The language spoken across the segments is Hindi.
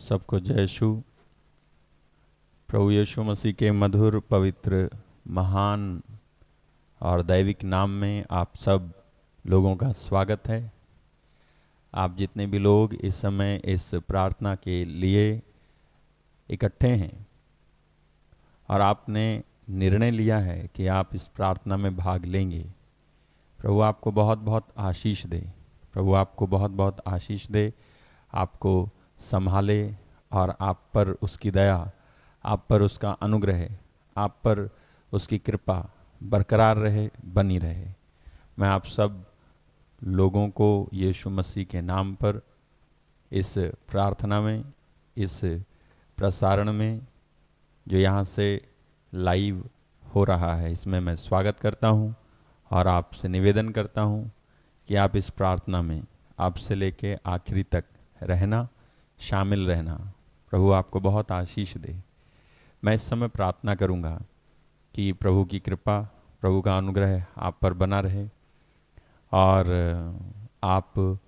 सबको जय यीशु। प्रभु यीशु मसीह के मधुर, पवित्र, महान और दैविक नाम में आप सब लोगों का स्वागत है। आप जितने भी लोग इस समय इस प्रार्थना के लिए इकट्ठे हैं और आपने निर्णय लिया है कि आप इस प्रार्थना में भाग लेंगे, प्रभु आपको बहुत बहुत आशीष दे। प्रभु आपको बहुत बहुत आशीष दे, आपको संभाले और आप पर उसकी दया, आप पर उसका अनुग्रह, आप पर उसकी कृपा बरकरार रहे, बनी रहे। मैं आप सब लोगों को यीशु मसीह के नाम पर इस प्रार्थना में, इस प्रसारण में जो यहाँ से लाइव हो रहा है, इसमें मैं स्वागत करता हूँ और आपसे निवेदन करता हूँ कि आप इस प्रार्थना में आपसे लेके आखिरी तक रहना, शामिल रहना। प्रभु आपको बहुत आशीष दे। मैं इस समय प्रार्थना करूँगा कि प्रभु की कृपा, प्रभु का अनुग्रह आप पर बना रहे और आप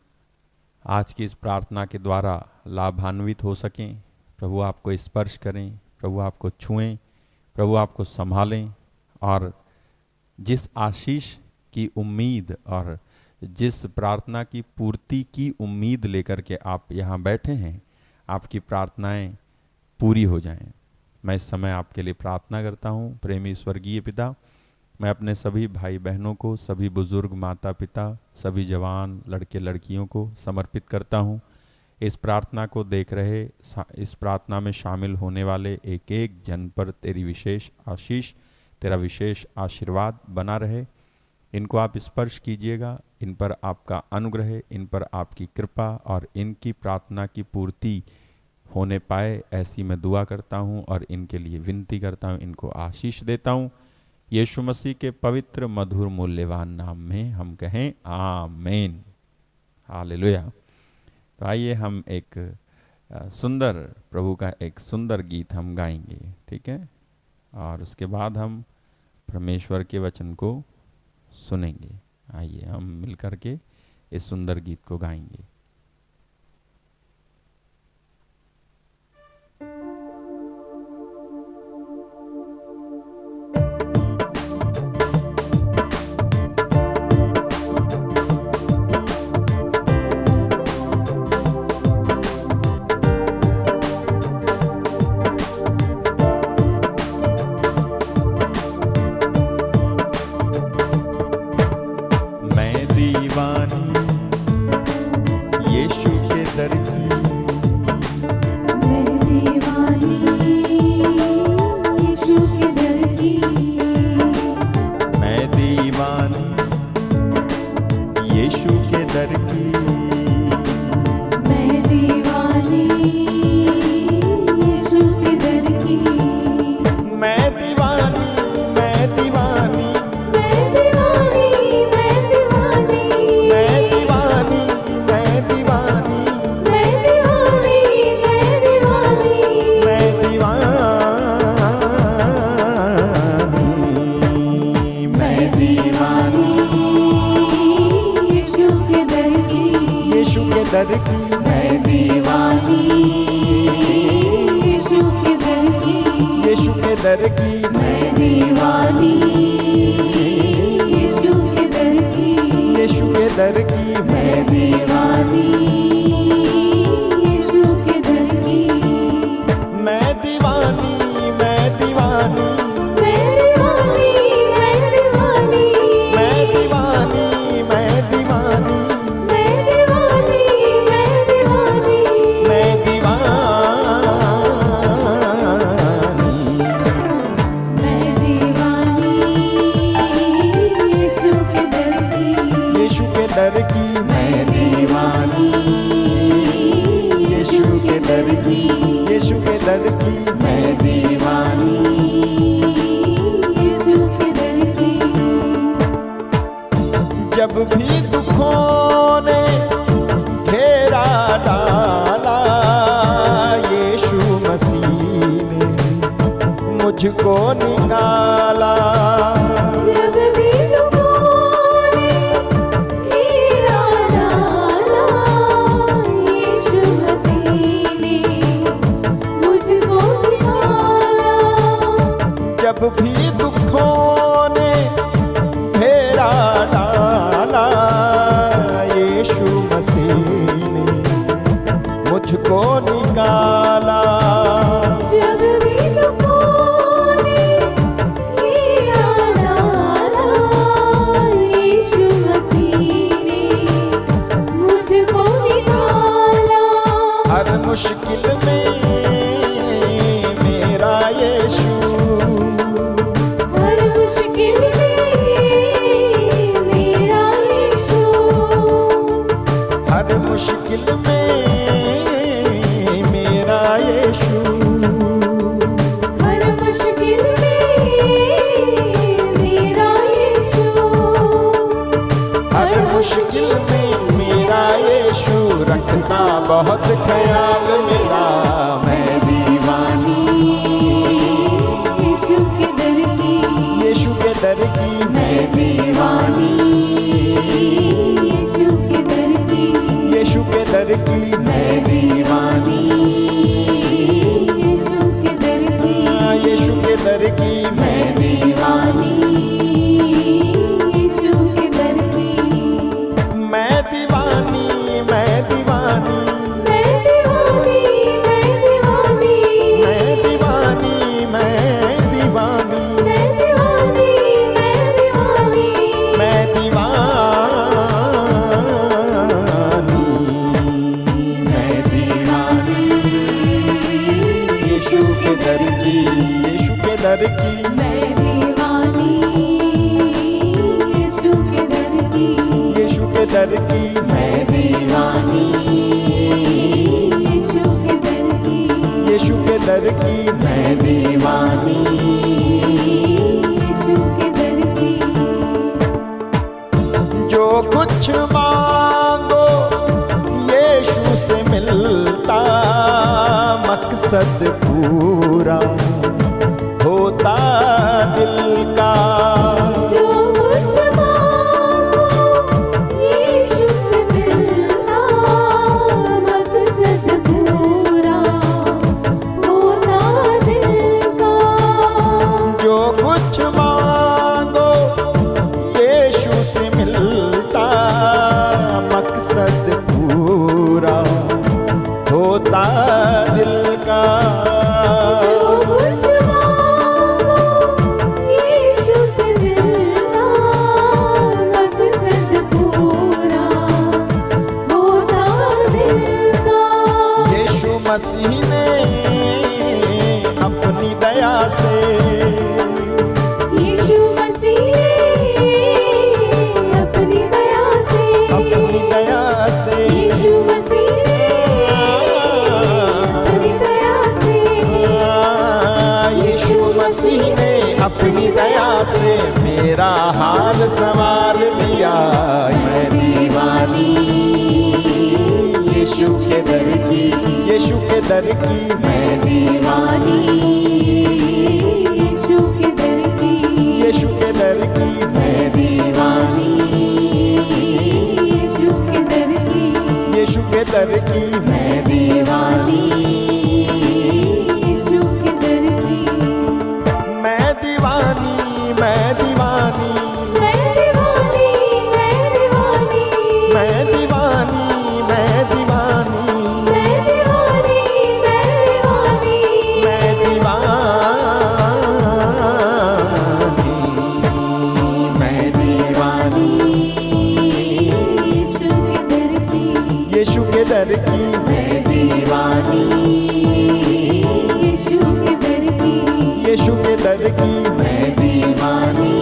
आज की इस प्रार्थना के द्वारा लाभान्वित हो सकें। प्रभु आपको स्पर्श करें, प्रभु आपको छुएं, प्रभु आपको संभालें और जिस आशीष की उम्मीद और जिस प्रार्थना की पूर्ति की उम्मीद लेकर के आप यहाँ बैठे हैं, आपकी प्रार्थनाएं पूरी हो जाएं। मैं इस समय आपके लिए प्रार्थना करता हूँ। प्रेमी स्वर्गीय पिता, मैं अपने सभी भाई बहनों को, सभी बुजुर्ग माता पिता, सभी जवान लड़के लड़कियों को समर्पित करता हूँ। इस प्रार्थना को देख रहे, इस प्रार्थना में शामिल होने वाले एक एक जन पर तेरी विशेष आशीष, तेरा विशेष आशीर्वाद बना रहे। इनको आप स्पर्श कीजिएगा, इन पर आपका अनुग्रह, इन पर आपकी कृपा और इनकी प्रार्थना की पूर्ति होने पाए, ऐसी मैं दुआ करता हूँ और इनके लिए विनती करता हूँ, इनको आशीष देता हूँ। यीशु मसीह के पवित्र, मधुर, मूल्यवान नाम में हम कहें आमीन, हालेलुया। तो आइए हम एक सुंदर, प्रभु का एक सुंदर गीत हम गाएंगे, ठीक है, और उसके बाद हम परमेश्वर के वचन को सुनेंगे। आइए हम मिलकर के इस सुंदर गीत को गाएंगे। जब भी दुखों ने घेरा डाला, यीशु मसीह ने मुझको निकाला। जब भी दुखों ने घेरा डाला, यीशु मसीह ने मुझको निकाला। जब भी दुखों ने घेरा डाला, यीशु मसीह ने मुझको निकाला। हर मुश्किल में मेरा यीशु, हर मुश्किल में मेरा यीशु, हर मुश्किल में मेरा यीशु, हर मुश्किल में मेरा यीशु, हर मुश्किल में मेरा यीशु रखता बहुत ख्याल मेरा। मैं दीवानी यीशु के दर की, यीशु के दर की मैं दीवानी, यीशु के दर की, यीशु के दर की मैं दीवानी, यीशु के दर की, यीशु के दर की मैं दीवानी, यीशु के दर की। मैं दीवानी, मैं दीवानी, मैं दीवानी, मैं दीवानी, मैं दीवानी, मैं दीवानी, मैं दीवानी, मैं मैं दीवानी, दीवानी, मैं दीवानी, यीशु के दर की, यीशु के दर की मैं दीवानी, यीशु के दर की, यीशु के दर की मैं दीवानी, यीशु के दर की, यीशु के दर की मैं दीवानी। यीशु के दर की। जो कुछ मांगो यीशु से मिलता, मकसद पूरा होता दिल का। जो कुछ मांगो यीशु से मिलता, मकसद पूरा होता दिल का। जो कुछ मांगो यीशु से मिलता, मकसद पूरा होता दिल का। जो कुछ मांगो यीशु से मिलता, मकसद पूरा होता दिल का। यीशु मसीह ने अपनी दया से, यीशु मसीह अपनी दया से, अपनी दया से, यीशु मसीह अपनी दया से, यीशु मसीह ने अपनी दया से मेरा हाल संवार दिया। मैं दीवानी यीशु के दर की, यीशु के दर की मैं दीवानी, यीशु के दर की, यीशु के दर की मैं दीवानी, यीशु के दर की, यीशु के दर की मैं दीवानी। यीशु के दर की। मैं दीवानी, मैं दीवानी, मैं दीवानी, मैं दीवानी, मैं दीवानी, मैं दीवानी, मैं दीवानी, मैं मैं दीवानी, दीवानी, मैं दीवानी, यीशु के दर की, यीशु के दर की मैं दीवानी, यीशु के दर की, यीशु के दर की मैं दीवानी,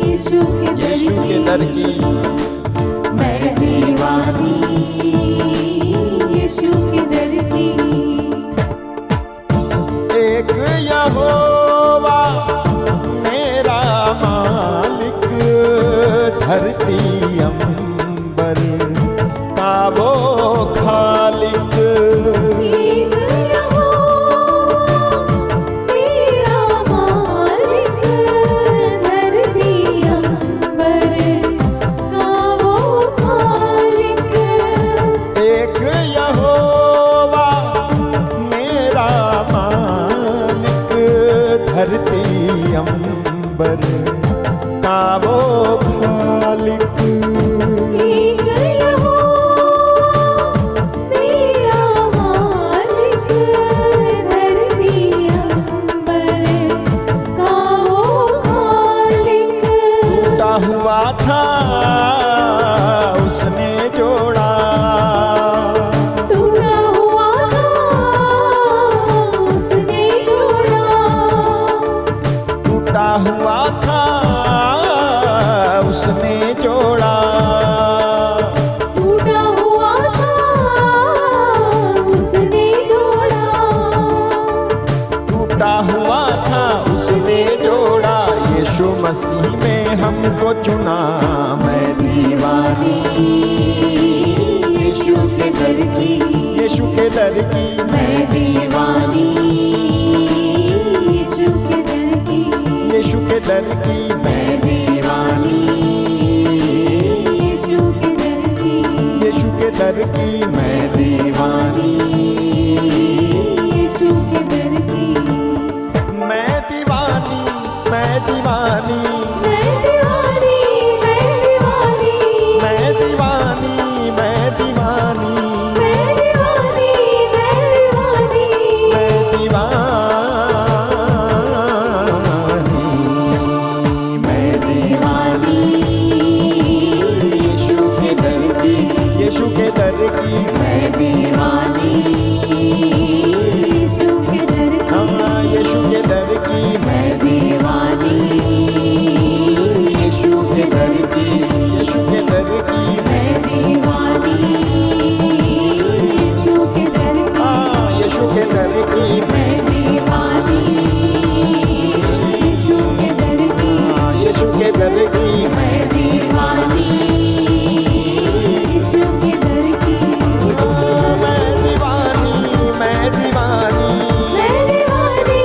यीशु के यीशु के दर की मैं दीवानी। यीशु के दर की। एक यहोवा मेरा मालिक, धरती अंबर का वो चुना मैं दीवानी यीशु के दर की, यीशु के दर की मैं दीवानी, यीशु के दर की, यीशु के दर की मैं दीवानी, यीशु के दर की, यीशु के दर की मैं दीवानी, यीशु के दर की। मैं दीवानी, मैं दीवानी, मैं दीवानी, मैं दीवानी, मैं दीवानी, मैं दीवानी, मैं दीवानी, मैं दीवानी, मैं दीवानी, मैं दीवानी यीशु के दर की, यीशु के दर की मैं दीवानी, यीशु के दर की, हाँ यीशु के दर की मैं दीवानी, यीशु के दर की, यीशु के दर की मैं दीवानी, यीशु के दर की, हाँ यीशु के दर की मैं दीवानी, यीशु के दर की, हाँ यीशु के दर की मैं दीवानी, यीशु के दर की। मैं दीवानी, मैं दीवानी, मैं दीवानी,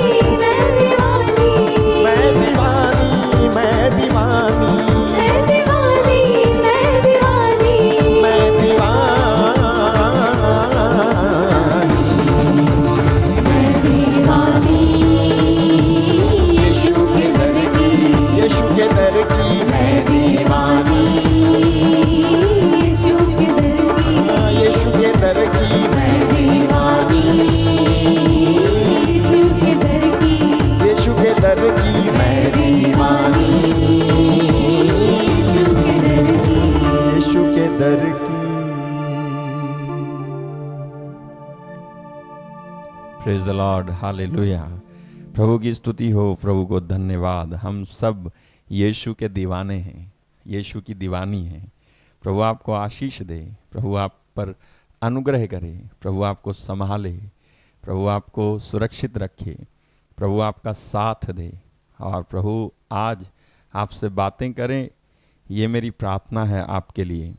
मैं दीवानी, मैं दीवानी, मैं दीवानी, मैं दीवानी, मैं दीवानी, मैं दीवानी, यीशु के दर की, यीशु के दर की मैं दीवानी, यीशु के दर की, हाँ यीशु के दर की मैं दीवानी, यीशु के दर की, यीशु के दर की मैं दीवानी, यीशु के दर की। यीशु के दर की। Praise the lord, hallelujah. प्रभु की स्तुति हो, प्रभु को धन्यवाद। हम सब यीशु के दीवाने हैं, यीशु की दीवानी हैं। प्रभु आपको आशीष दे, प्रभु आप पर अनुग्रह करे, प्रभु आपको संभाले, प्रभु आपको सुरक्षित रखे, प्रभु आपका साथ दे और प्रभु आज आपसे बातें करें, ये मेरी प्रार्थना है आपके लिए।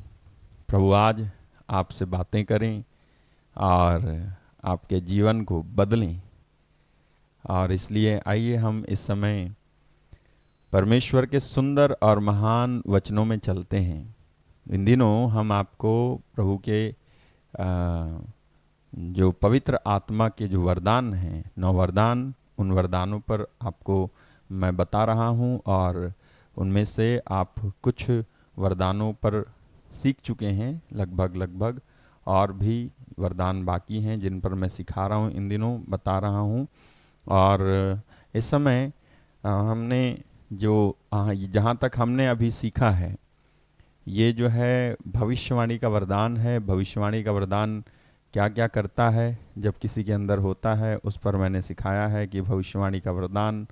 प्रभु आज आपसे बातें करें और आपके जीवन को बदलें। और इसलिए आइए हम इस समय परमेश्वर के सुंदर और महान वचनों में चलते हैं। इन दिनों हम आपको प्रभु के जो पवित्र आत्मा के जो वरदान हैं, 9 वरदान, उन वरदानों पर आपको मैं बता रहा हूं और उनमें से आप कुछ वरदानों पर सीख चुके हैं लगभग, और भी वरदान बाकी हैं जिन पर मैं सिखा रहा हूं, इन दिनों बता रहा हूं। और इस समय हमने जो जहाँ तक हमने अभी सीखा है, ये जो है भविष्यवाणी का वरदान है। भविष्यवाणी का वरदान क्या क्या करता है जब किसी के अंदर होता है, उस पर मैंने सिखाया है कि भविष्यवाणी का वरदान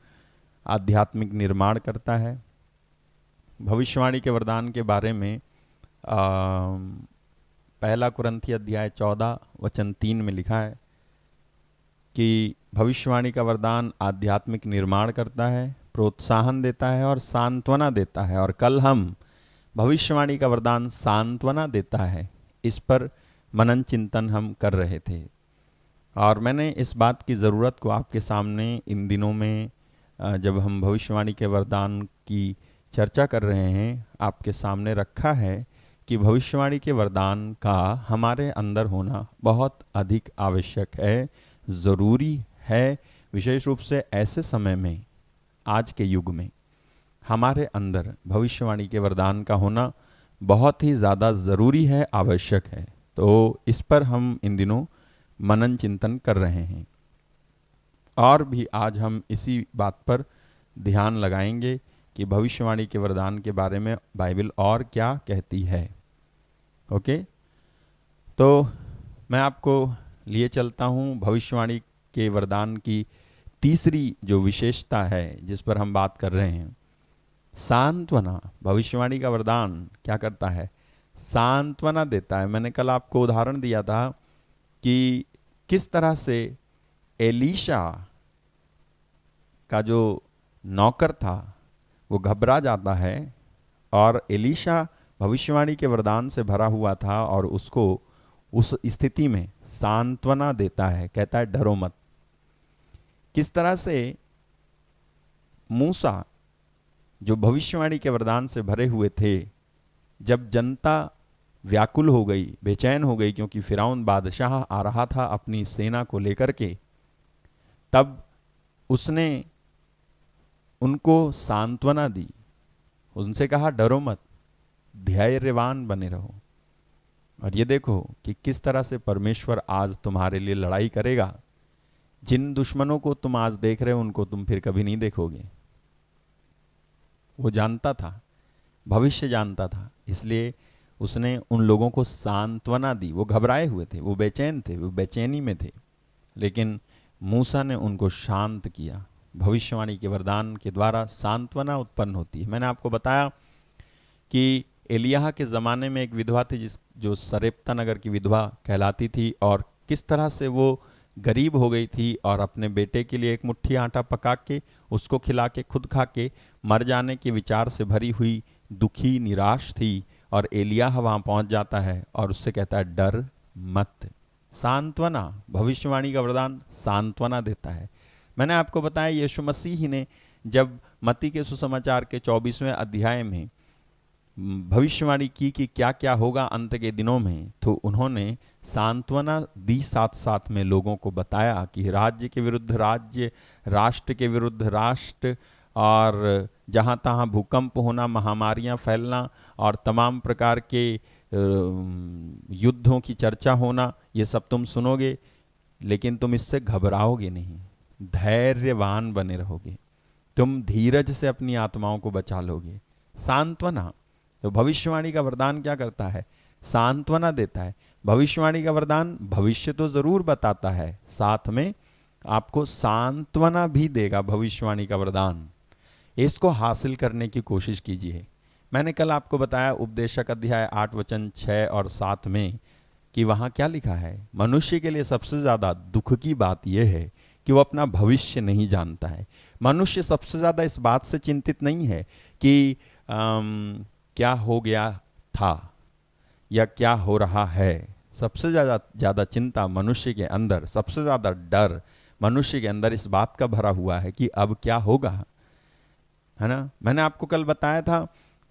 आध्यात्मिक निर्माण करता है। भविष्यवाणी के वरदान के बारे में पहला कुरिन्थी अध्याय 14 वचन 3 में लिखा है कि भविष्यवाणी का वरदान आध्यात्मिक निर्माण करता है, प्रोत्साहन देता है और सांत्वना देता है। और कल हम भविष्यवाणी का वरदान सांत्वना देता है, इस पर मनन चिंतन हम कर रहे थे। और मैंने इस बात की ज़रूरत को आपके सामने इन दिनों में जब हम भविष्यवाणी के वरदान की चर्चा कर रहे हैं, आपके सामने रखा है कि भविष्यवाणी के वरदान का हमारे अंदर होना बहुत अधिक आवश्यक है, ज़रूरी है। विशेष रूप से ऐसे समय में, आज के युग में हमारे अंदर भविष्यवाणी के वरदान का होना बहुत ही ज़्यादा ज़रूरी है, आवश्यक है। तो इस पर हम इन दिनों मनन चिंतन कर रहे हैं और भी आज हम इसी बात पर ध्यान लगाएंगे कि भविष्यवाणी के वरदान के बारे में बाइबल और क्या कहती है। ओके, तो मैं आपको लिए चलता हूँ भविष्यवाणी के वरदान की तीसरी जो विशेषता है जिस पर हम बात कर रहे हैं, सांत्वना। भविष्यवाणी का वरदान क्या करता है? सांत्वना देता है। मैंने कल आपको उदाहरण दिया था कि किस तरह से एलीशा का जो नौकर था वो घबरा जाता है और एलीशा भविष्यवाणी के वरदान से भरा हुआ था और उसको उस स्थिति में सांत्वना देता है, कहता है डरो मत। किस तरह से मूसा जो भविष्यवाणी के वरदान से भरे हुए थे, जब जनता व्याकुल हो गई, बेचैन हो गई, क्योंकि फिरौन बादशाह आ रहा था अपनी सेना को लेकर के, तब उसने उनको सांत्वना दी, उनसे कहा डरो मत, धैर्यवान बने रहो। और ये देखो कि किस तरह से परमेश्वर आज तुम्हारे लिए लड़ाई करेगा। जिन दुश्मनों को तुम आज देख रहे हो उनको तुम फिर कभी नहीं देखोगे। वो जानता था, भविष्य जानता था, इसलिए उसने उन लोगों को सांत्वना दी। वो घबराए हुए थे, वो बेचैन थे, वो बेचैनी में थे, लेकिन मूसा ने उनको शांत किया। भविष्यवाणी के वरदान के द्वारा सांत्वना उत्पन्न होती है। मैंने आपको बताया कि एलियाह के ज़माने में एक विधवा थी जो सरेप्ता नगर की विधवा कहलाती थी, और किस तरह से वो गरीब हो गई थी और अपने बेटे के लिए एक मुट्ठी आटा पका के उसको खिला के खुद खा के मर जाने के विचार से भरी हुई दुखी निराश थी। और एलियाह वहाँ पहुँच जाता है और उससे कहता है डर मत। सांत्वना, भविष्यवाणी का वरदान सांत्वना देता है। मैंने आपको बताया यीशु मसीह ही ने जब मत्ती के सुसमाचार के 24वें अध्याय में भविष्यवाणी की कि क्या क्या होगा अंत के दिनों में, तो उन्होंने सांत्वना दी, साथ साथ में लोगों को बताया कि राज्य के विरुद्ध राज्य, राष्ट्र के विरुद्ध राष्ट्र, और जहाँ तहाँ भूकंप होना, महामारियाँ फैलना और तमाम प्रकार के युद्धों की चर्चा होना, ये सब तुम सुनोगे, लेकिन तुम इससे घबराओगे नहीं, धैर्यवान बने रहोगे, तुम धीरज से अपनी आत्माओं को बचा लोगे। सांत्वना। तो भविष्यवाणी का वरदान क्या करता है? सांत्वना देता है। भविष्यवाणी का वरदान भविष्य तो जरूर बताता है, साथ में आपको सांत्वना भी देगा। भविष्यवाणी का वरदान, इसको हासिल करने की कोशिश कीजिए। मैंने कल आपको बताया उपदेशक अध्याय 8 वचन 6 और 7 में कि वहाँ क्या लिखा है। मनुष्य के लिए सबसे ज़्यादा दुख की बात यह है कि वो अपना भविष्य नहीं जानता है। मनुष्य सबसे ज़्यादा इस बात से चिंतित नहीं है कि क्या हो गया था या क्या हो रहा है। सबसे ज़्यादा चिंता मनुष्य के अंदर, सबसे ज़्यादा डर मनुष्य के अंदर इस बात का भरा हुआ है कि अब क्या होगा, है ना। मैंने आपको कल बताया था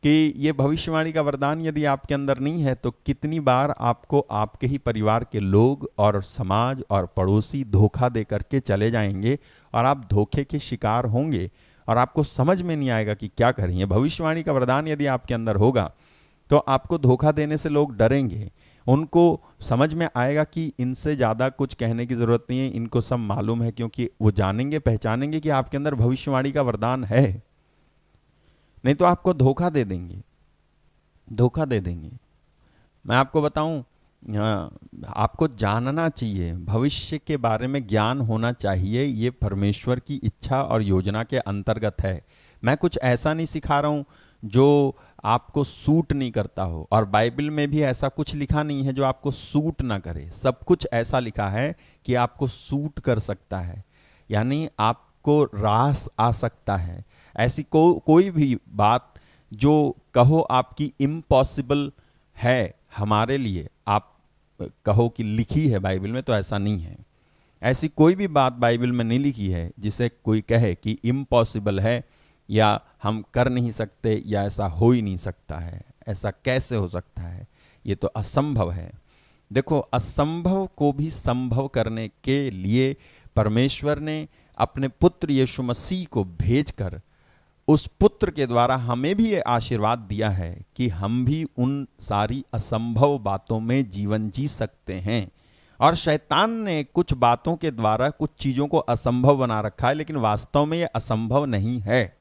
कि ये भविष्यवाणी का वरदान यदि आपके अंदर नहीं है तो कितनी बार आपको आपके ही परिवार के लोग और समाज और पड़ोसी धोखा दे करके चले जाएंगे और आप धोखे के शिकार होंगे और आपको समझ में नहीं आएगा कि क्या करें। ये भविष्यवाणी का वरदान यदि आपके अंदर होगा तो आपको धोखा देने से लोग डरेंगे, उनको समझ में आएगा कि इनसे ज़्यादा कुछ कहने की ज़रूरत नहीं है, इनको सब मालूम है, क्योंकि वो जानेंगे, पहचानेंगे कि आपके अंदर भविष्यवाणी का वरदान है। नहीं तो आपको धोखा दे देंगे, धोखा दे देंगे। मैं आपको बताऊं, आपको जानना चाहिए, भविष्य के बारे में ज्ञान होना चाहिए। ये परमेश्वर की इच्छा और योजना के अंतर्गत है। मैं कुछ ऐसा नहीं सिखा रहा हूं जो आपको सूट नहीं करता हो, और बाइबल में भी ऐसा कुछ लिखा नहीं है जो आपको सूट ना करे। सब कुछ ऐसा लिखा है कि आपको सूट कर सकता है, यानी आपको रास आ सकता है। ऐसी कोई भी बात जो कहो आपकी इम्पॉसिबल है हमारे लिए, आप कहो कि लिखी है बाइबल में, तो ऐसा नहीं है। ऐसी कोई भी बात बाइबल में नहीं लिखी है जिसे कोई कहे कि इम्पॉसिबल है या हम कर नहीं सकते या ऐसा हो ही नहीं सकता है। ऐसा कैसे हो सकता है? ये तो असंभव है। देखो, असंभव को भी संभव करने के लिए परमेश्वर ने अपने पुत्र यीशु मसीह को भेजकर उस पुत्र के द्वारा हमें भी ये आशीर्वाद दिया है कि हम भी उन सारी असंभव बातों में जीवन जी सकते हैं। और शैतान ने कुछ बातों के द्वारा कुछ चीज़ों को असंभव बना रखा है, लेकिन वास्तव में ये असंभव नहीं है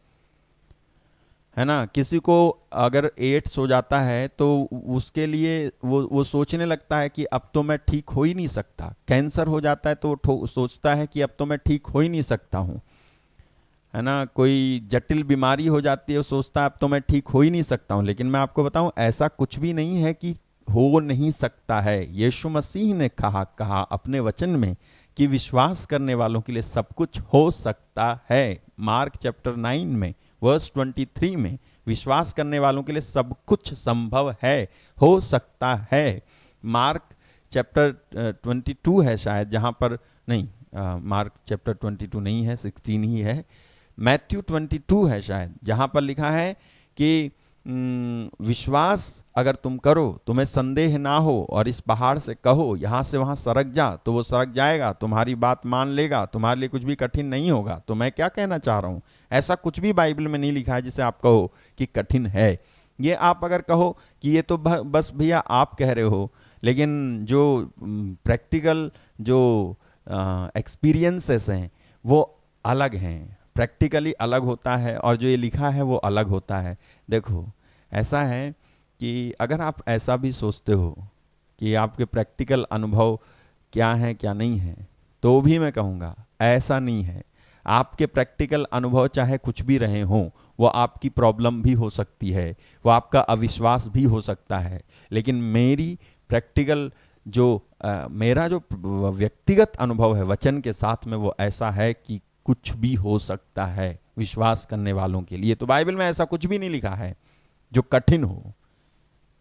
ना। किसी को अगर एड्स हो जाता है तो उसके लिए वो सोचने लगता है कि अब तो मैं ठीक हो ही नहीं सकता। कैंसर हो जाता है तो सोचता है कि अब तो मैं ठीक हो ही नहीं सकता हूँ, है ना। कोई जटिल बीमारी हो जाती है, वो सोचता है अब तो मैं ठीक हो ही नहीं सकता हूँ। लेकिन मैं आपको बताऊँ, ऐसा कुछ भी नहीं है कि हो नहीं सकता है। यीशु मसीह ने कहा अपने वचन में कि विश्वास करने वालों के लिए सब कुछ हो सकता है। मार्क चैप्टर 9 में वर्स 23 में विश्वास करने वालों के लिए सब कुछ संभव है, हो सकता है। मार्क चैप्टर 22 है शायद, जहाँ पर नहीं, मार्क चैप्टर 22 नहीं है, 16 ही है। मैथ्यू 22 है शायद, जहाँ पर लिखा है कि विश्वास अगर तुम करो, तुम्हें संदेह ना हो और इस पहाड़ से कहो यहाँ से वहाँ सरक जा, तो वो सरक जाएगा, तुम्हारी बात मान लेगा, तुम्हारे लिए कुछ भी कठिन नहीं होगा। तो मैं क्या कहना चाह रहा हूँ, ऐसा कुछ भी बाइबल में नहीं लिखा है जिसे आप कहो कि कठिन है। ये आप अगर कहो कि ये तो बस भैया आप कह रहे हो, लेकिन जो प्रैक्टिकल जो एक्सपीरियंसेस हैं वो अलग हैं, प्रैक्टिकली अलग होता है, और जो ये लिखा है वो अलग होता है। देखो ऐसा है कि अगर आप ऐसा भी सोचते हो कि आपके प्रैक्टिकल अनुभव क्या है क्या नहीं है, तो भी मैं कहूँगा ऐसा नहीं है। आपके प्रैक्टिकल अनुभव चाहे कुछ भी रहे हों, वो आपकी प्रॉब्लम भी हो सकती है, वो आपका अविश्वास भी हो सकता है, लेकिन मेरी प्रैक्टिकल जो मेरा जो व्यक्तिगत अनुभव है वचन के साथ में, वो ऐसा है कि कुछ भी हो सकता है विश्वास करने वालों के लिए। तो बाइबल में ऐसा कुछ भी नहीं लिखा है जो कठिन हो,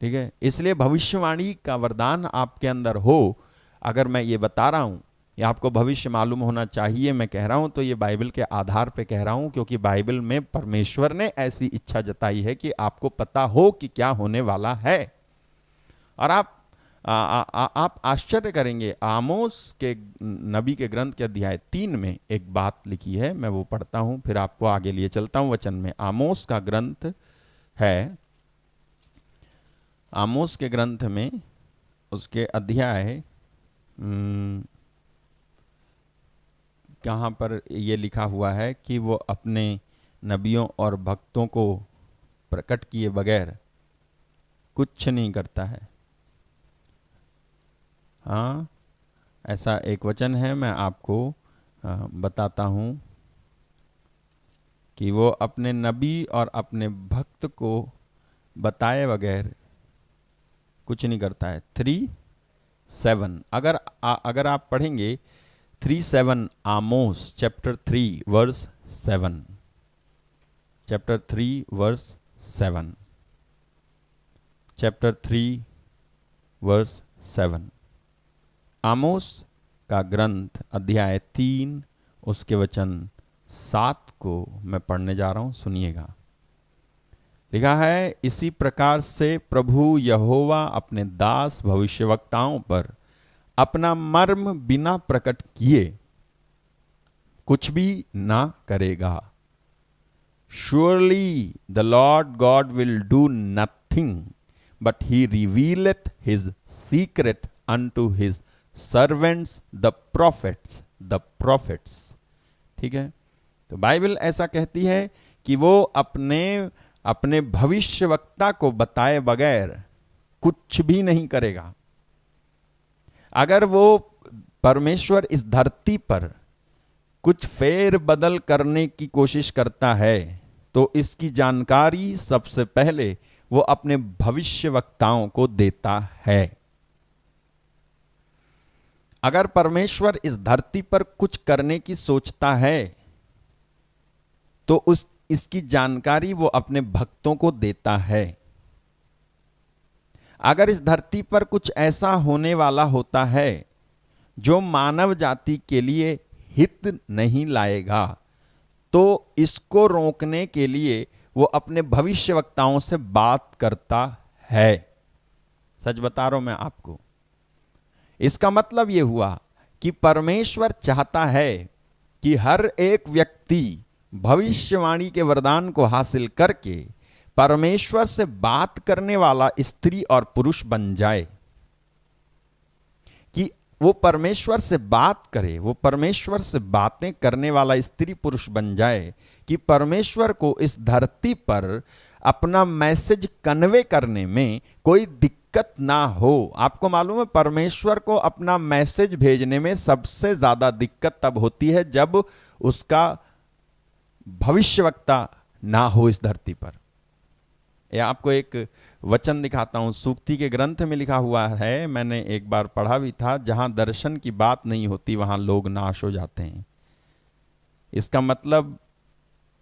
ठीक है। इसलिए भविष्यवाणी का वरदान आपके अंदर हो, अगर मैं ये बता रहा हूं, या आपको भविष्य मालूम होना चाहिए मैं कह रहा हूं, तो ये बाइबल के आधार पे कह रहा हूं, क्योंकि बाइबल में परमेश्वर ने ऐसी इच्छा जताई है कि आपको पता हो कि क्या होने वाला है। और आप आश्चर्य करेंगे, आमोस के नबी के ग्रंथ के अध्याय 3 में एक बात लिखी है, मैं वो पढ़ता हूं, फिर आपको आगे लिए चलता हूं वचन में। आमोस का ग्रंथ है, आमोस के ग्रंथ में उसके अध्याय कहाँ पर ये लिखा हुआ है कि वो अपने नबियों और भक्तों को प्रकट किए बगैर कुछ नहीं करता है। हाँ, ऐसा एक वचन है, मैं आपको बताता हूँ कि वो अपने नबी और अपने भक्त को बताए बगैर कुछ नहीं करता है। 3:7 अगर आप पढ़ेंगे 3:7, Amos chapter 3 verse 7, chapter 3 verse 7, chapter 3 verse 7, Amos का ग्रंथ अध्याय 3 उसके वचन 7 को मैं पढ़ने जा रहा हूं, सुनिएगा। लिखा है, इसी प्रकार से प्रभु यहोवा अपने दास भविष्यवक्ताओं पर अपना मर्म बिना प्रकट किए कुछ भी ना करेगा। Surely the Lord God will do nothing, but he revealeth his secret unto his servants the prophets। ठीक है, तो बाइबल ऐसा कहती है कि वो अपने भविष्यवक्ता को बताए बगैर कुछ भी नहीं करेगा। अगर वो परमेश्वर इस धरती पर कुछ फेर बदल करने की कोशिश करता है, तो इसकी जानकारी सबसे पहले वो अपने भविष्यवक्ताओं को देता है। अगर परमेश्वर इस धरती पर कुछ करने की सोचता है, तो इसकी जानकारी वो अपने भक्तों को देता है। अगर इस धरती पर कुछ ऐसा होने वाला होता है जो मानव जाति के लिए हित नहीं लाएगा, तो इसको रोकने के लिए वो अपने भविष्यवक्ताओं से बात करता है। सच बता रहा हूं मैं आपको। इसका मतलब यह हुआ कि परमेश्वर चाहता है कि हर एक व्यक्ति भविष्यवाणी के वरदान को हासिल करके परमेश्वर से बात करने वाला स्त्री और पुरुष बन जाए, कि वो परमेश्वर से बात करे, वो परमेश्वर से बातें करने वाला स्त्री पुरुष बन जाए, कि परमेश्वर को इस धरती पर अपना मैसेज कन्वे करने में कोई दिक्कत ना हो। आपको मालूम है, परमेश्वर को अपना मैसेज भेजने में सबसे ज्यादा दिक्कत तब होती है जब उसका भविष्यवक्ता ना हो इस धरती पर। या आपको एक वचन दिखाता हूं, सूक्ति के ग्रंथ में लिखा हुआ है, मैंने एक बार पढ़ा भी था, जहां दर्शन की बात नहीं होती वहां लोग नाश हो जाते हैं। इसका मतलब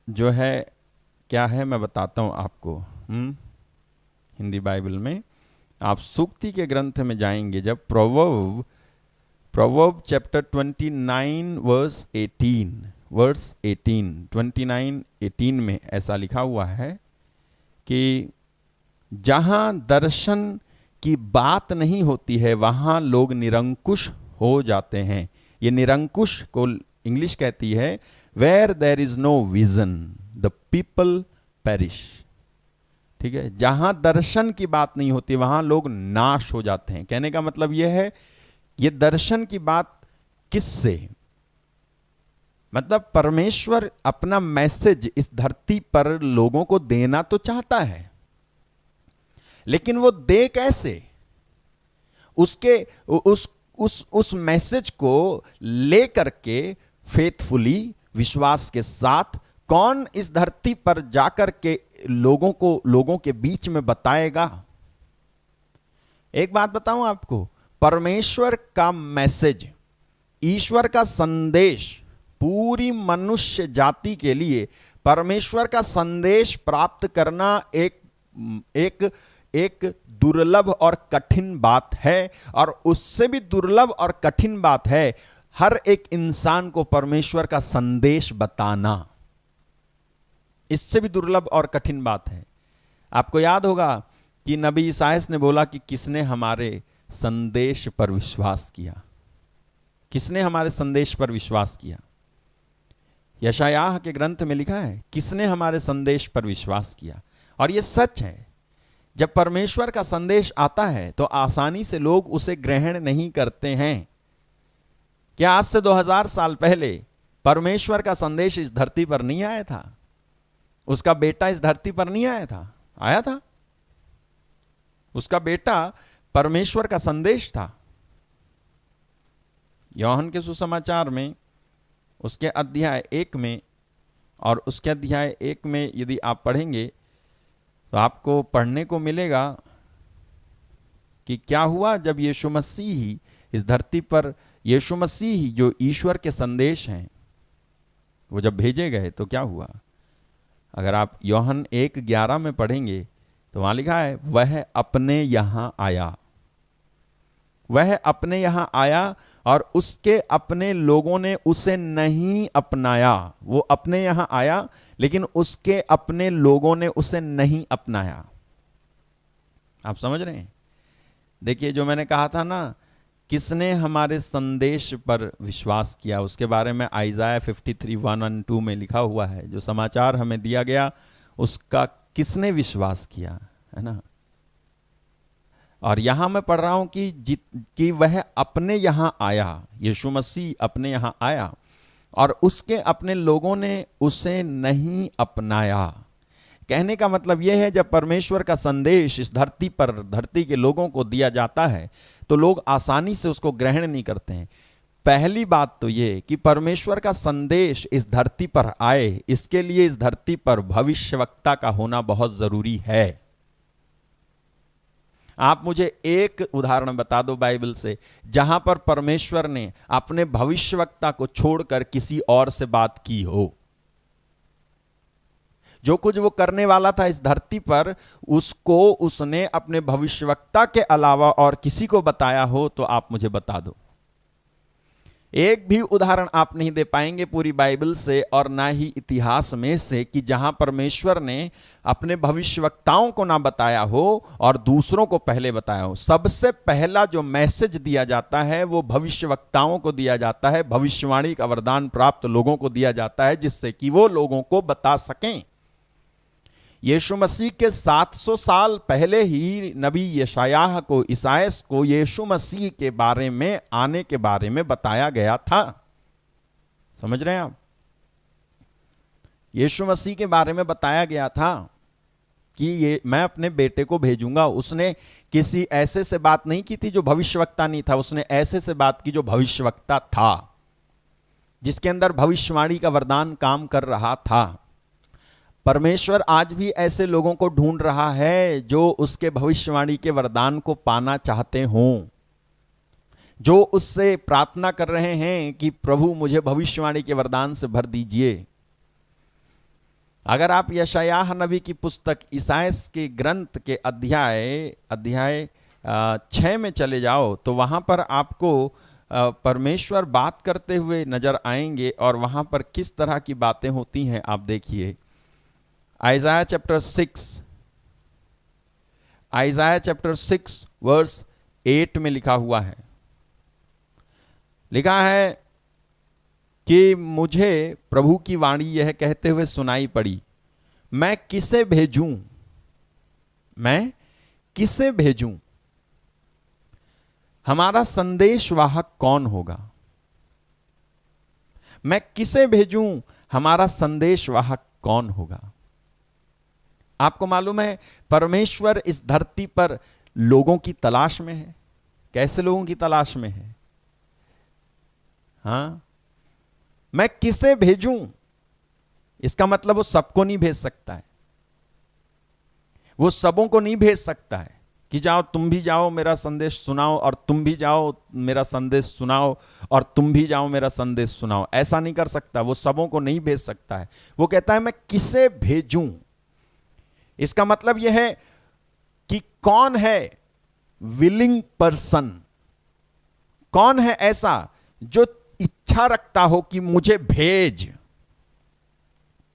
जो है क्या है मैं बताता हूं आपको। हिंदी बाइबल में आप सूक्ति के ग्रंथ में जाएंगे, जब प्रोवर्ब चैप्टर 29 वर्स 29:18 में ऐसा लिखा हुआ है कि जहां दर्शन की बात नहीं होती है वहां लोग निरंकुश हो जाते हैं। ये निरंकुश को इंग्लिश कहती है where there is no vision the people perish. ठीक है, जहां दर्शन की बात नहीं होती वहां लोग नाश हो जाते हैं। कहने का मतलब यह है, ये दर्शन की बात किससे, मतलब परमेश्वर अपना मैसेज इस धरती पर लोगों को देना तो चाहता है, लेकिन वो दे कैसे? उसके उस मैसेज को लेकर के फेथफुली, विश्वास के साथ कौन इस धरती पर जाकर के लोगों के बीच में बताएगा? एक बात बताऊं आपको, परमेश्वर का मैसेज, ईश्वर का संदेश पूरी मनुष्य जाति के लिए, परमेश्वर का संदेश प्राप्त करना एक दुर्लभ और कठिन बात है। और उससे भी दुर्लभ और कठिन बात है हर एक इंसान को परमेश्वर का संदेश बताना। इससे भी दुर्लभ और कठिन बात है। आपको याद होगा कि नबी ईसायास ने बोला कि किसने हमारे संदेश पर विश्वास किया? किसने हमारे संदेश पर विश्वास किया? यशायाह के ग्रंथ में लिखा है, किसने हमारे संदेश पर विश्वास किया? और यह सच है, जब परमेश्वर का संदेश आता है तो आसानी से लोग उसे ग्रहण नहीं करते हैं। क्या आज से 2000 साल पहले परमेश्वर का संदेश इस धरती पर नहीं आया था? उसका बेटा इस धरती पर नहीं आया था? आया था। उसका बेटा परमेश्वर का संदेश था। यूहन्ना के सुसमाचार में उसके अध्याय 1 में और उसके अध्याय 1 में यदि आप पढ़ेंगे तो आपको पढ़ने को मिलेगा कि क्या हुआ जब यीशु मसीह ही इस धरती पर, यीशु मसीह ही जो ईश्वर के संदेश हैं, वो जब भेजे गए तो क्या हुआ? अगर आप यूहन्ना 1:11 में पढ़ेंगे तो वहां लिखा है, वह अपने यहां आया, वह अपने यहां आया और उसके अपने लोगों ने उसे नहीं अपनाया। वो अपने यहां आया लेकिन उसके अपने लोगों ने उसे नहीं अपनाया। आप समझ रहे हैं? देखिए, जो मैंने कहा था ना, किसने हमारे संदेश पर विश्वास किया, उसके बारे में आइज़ाया 53:1-2 में लिखा हुआ है। जो समाचार हमें दिया गया उसका किसने विश्वास किया, है ना? और यहां मैं पढ़ रहा हूं कि वह अपने यहां आया, यीशु मसीह अपने यहां आया और उसके अपने लोगों ने उसे नहीं अपनाया। कहने का मतलब यह है, जब परमेश्वर का संदेश इस धरती पर, धरती के लोगों को दिया जाता है तो लोग आसानी से उसको ग्रहण नहीं करते हैं। पहली बात तो यह कि परमेश्वर का संदेश इस धरती पर आए, इसके लिए इस धरती पर भविष्यवक्ता का होना बहुत जरूरी है। आप मुझे एक उदाहरण बता दो बाइबल से जहां पर परमेश्वर ने अपने भविष्यवक्ता को छोड़कर किसी और से बात की हो। जो कुछ वो करने वाला था इस धरती पर, उसको उसने अपने भविष्यवक्ता के अलावा और किसी को बताया हो तो आप मुझे बता दो। एक भी उदाहरण आप नहीं दे पाएंगे पूरी बाइबल से और ना ही इतिहास में से कि जहां परमेश्वर ने अपने भविष्यवक्ताओं को ना बताया हो और दूसरों को पहले बताया हो। सबसे पहला जो मैसेज दिया जाता है वो भविष्यवक्ताओं को दिया जाता है, भविष्यवाणी का वरदान प्राप्त लोगों को दिया जाता है, जिससे कि वो लोगों को बता सकें। यीशु मसीह के 700 साल पहले ही नबी यशायाह को, ईसायास को यीशु मसीह के बारे में, आने के बारे में बताया गया था। समझ रहे हैं आप? यीशु मसीह के बारे में बताया गया था कि ये मैं अपने बेटे को भेजूंगा। उसने किसी ऐसे से बात नहीं की थी जो भविष्यवक्ता नहीं था, उसने ऐसे से बात की जो भविष्यवक्ता था, जिसके अंदर भविष्यवाणी का वरदान काम कर रहा था। परमेश्वर आज भी ऐसे लोगों को ढूंढ रहा है जो उसके भविष्यवाणी के वरदान को पाना चाहते हों, जो उससे प्रार्थना कर रहे हैं कि प्रभु मुझे भविष्यवाणी के वरदान से भर दीजिए। अगर आप यशायाह नबी की पुस्तक ईसायास के ग्रंथ के अध्याय 6 में चले जाओ तो वहाँ पर आपको परमेश्वर बात करते हुए नजर आएंगे और वहाँ पर किस तरह की बातें होती हैं आप देखिए। आइज़ाया चैप्टर 6 वर्स 8 में लिखा हुआ है, लिखा है कि मुझे प्रभु की वाणी यह कहते हुए सुनाई पड़ी, मैं किसे भेजूं, हमारा संदेशवाहक कौन होगा। मैं किसे भेजूं, हमारा संदेशवाहक कौन होगा। आपको मालूम है परमेश्वर इस धरती पर लोगों की तलाश में है। कैसे लोगों की तलाश में है? हाँ, मैं किसे भेजूं, इसका मतलब वो सबको नहीं भेज सकता है, वो सबों को नहीं भेज सकता है कि जाओ तुम भी जाओ मेरा संदेश सुनाओ और तुम भी जाओ मेरा संदेश सुनाओ और तुम भी जाओ मेरा संदेश सुनाओ। ऐसा नहीं कर सकता, वो सबों को नहीं भेज सकता है। वो कहता है मैं किसे भेजूं। इसका मतलब यह है कि कौन है विलिंग पर्सन, कौन है ऐसा जो इच्छा रखता हो कि मुझे भेज।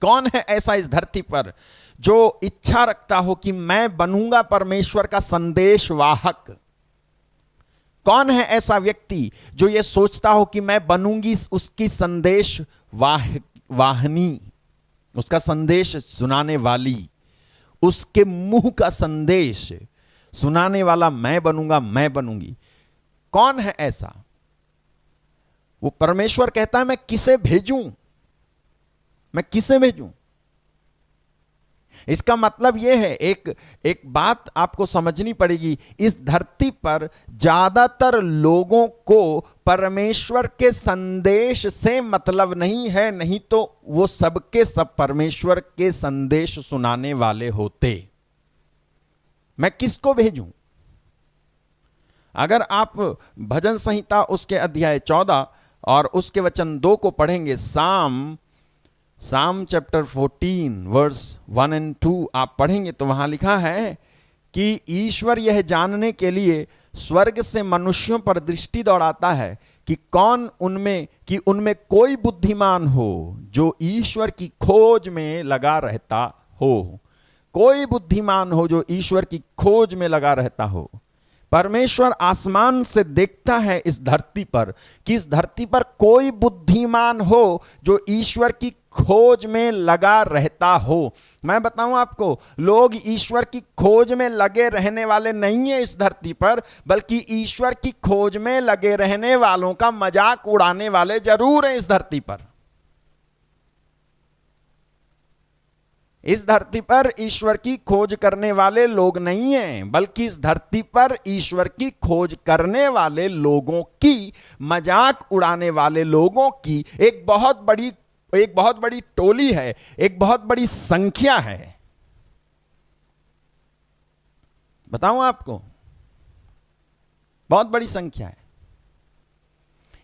कौन है ऐसा इस धरती पर जो इच्छा रखता हो कि मैं बनूंगा परमेश्वर का संदेशवाहक। कौन है ऐसा व्यक्ति जो यह सोचता हो कि मैं बनूंगी उसकी संदेश वाहनी, उसका संदेश सुनाने वाली, उसके मुंह का संदेश सुनाने वाला मैं बनूंगा, मैं बनूंगी। कौन है ऐसा? वो परमेश्वर कहता है मैं किसे भेजूं, मैं किसे भेजूं। इसका मतलब यह है, एक बात आपको समझनी पड़ेगी, इस धरती पर ज्यादातर लोगों को परमेश्वर के संदेश से मतलब नहीं है, नहीं तो वो सबके सब परमेश्वर के संदेश सुनाने वाले होते। मैं किसको भेजूं? अगर आप भजन संहिता उसके अध्याय 14 और उसके वचन 2 को पढ़ेंगे, साम चैप्टर 14 वर्स 1 और 2 आप पढ़ेंगे तो वहां लिखा है कि ईश्वर यह जानने के लिए स्वर्ग से मनुष्यों पर दृष्टि दौड़ाता है कि कौन उनमें कोई बुद्धिमान हो जो ईश्वर की खोज में लगा रहता हो। कोई बुद्धिमान हो जो ईश्वर की खोज में लगा रहता हो। परमेश्वर आसमान से देखता है इस धरती पर कि इस धरती पर कोई बुद्धिमान हो जो ईश्वर की खोज में लगा रहता हो। मैं बताऊं आपको, लोग ईश्वर की खोज में लगे रहने वाले नहीं है इस धरती पर, बल्कि ईश्वर की खोज में लगे रहने वालों का मजाक उड़ाने वाले जरूर हैं इस धरती पर। इस धरती पर ईश्वर की खोज करने वाले लोग नहीं हैं, बल्कि इस धरती पर ईश्वर की खोज करने वाले लोगों की, मजाक उड़ाने वाले लोगों की एक बहुत बड़ी टोली है, एक बहुत बड़ी संख्या है। बताऊं आपको, बहुत बड़ी संख्या है।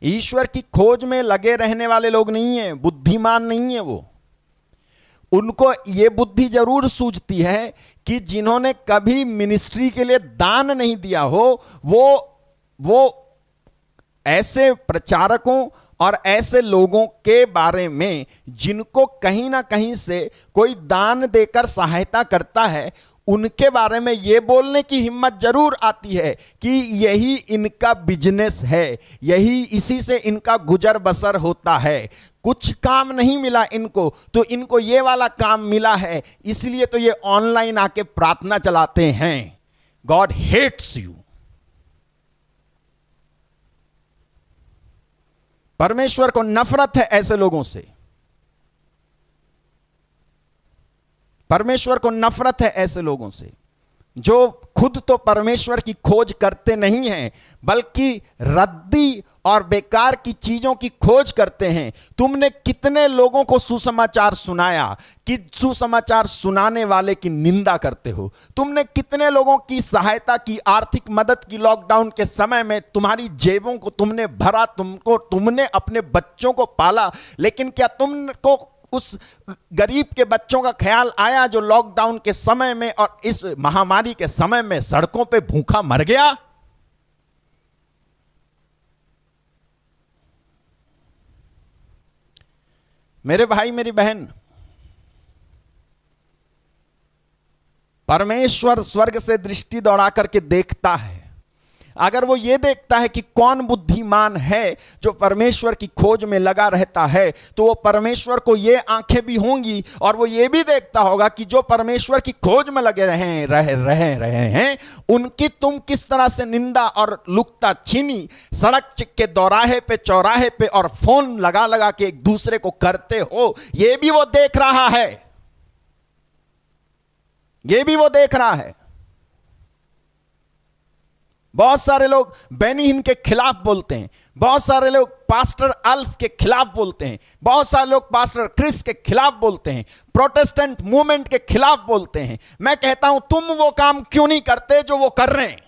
ईश्वर की खोज में लगे रहने वाले लोग नहीं है, बुद्धिमान नहीं है वो। उनको ये बुद्धि जरूर सूझती है कि जिन्होंने कभी मिनिस्ट्री के लिए दान नहीं दिया हो, वो ऐसे प्रचारकों और ऐसे लोगों के बारे में जिनको कहीं ना कहीं से कोई दान देकर सहायता करता है, उनके बारे में यह बोलने की हिम्मत जरूर आती है कि यही इनका बिजनेस है, इसी से इनका गुजर बसर होता है। कुछ काम नहीं मिला इनको, तो इनको ये वाला काम मिला है, इसलिए तो ये ऑनलाइन आके प्रार्थना चलाते हैं। God hates you. परमेश्वर को नफरत है ऐसे लोगों से। परमेश्वर को नफरत है ऐसे लोगों से जो खुद तो परमेश्वर की खोज करते नहीं हैं, बल्कि रद्दी और बेकार की चीजों की खोज करते हैं। तुमने कितने लोगों को सुसमाचार सुनाया कि सुसमाचार सुनाने वाले की निंदा करते हो? तुमने कितने लोगों की सहायता की, आर्थिक मदद की लॉकडाउन के समय में? तुम्हारी जेबों को तुमने भरा, तुमने अपने बच्चों को पाला, लेकिन क्या तुमको उस गरीब के बच्चों का ख्याल आया जो लॉकडाउन के समय में और इस महामारी के समय में सड़कों पे भूखा मर गया? मेरे भाई मेरी बहन, परमेश्वर स्वर्ग से दृष्टि दौड़ा करके देखता है। अगर वो ये देखता है कि कौन बुद्धिमान है जो परमेश्वर की खोज में लगा रहता है, तो वो परमेश्वर को ये आंखें भी होंगी और वो ये भी देखता होगा कि जो परमेश्वर की खोज में लगे रहे हैं उनकी तुम किस तरह से निंदा और लुकता छीनी सड़क के दौराहे पे, चौराहे पे और फोन लगा लगा के एक दूसरे को करते हो, ये भी वो देख रहा है। ये भी वो देख रहा है। बहुत सारे लोग बेनी हिन के खिलाफ बोलते हैं, बहुत सारे लोग पास्टर अल्फ के खिलाफ बोलते हैं, बहुत सारे लोग पास्टर क्रिस के खिलाफ बोलते हैं, प्रोटेस्टेंट मूवमेंट के खिलाफ बोलते हैं। मैं कहता हूं तुम वो काम क्यों नहीं करते जो वो कर रहे हैं?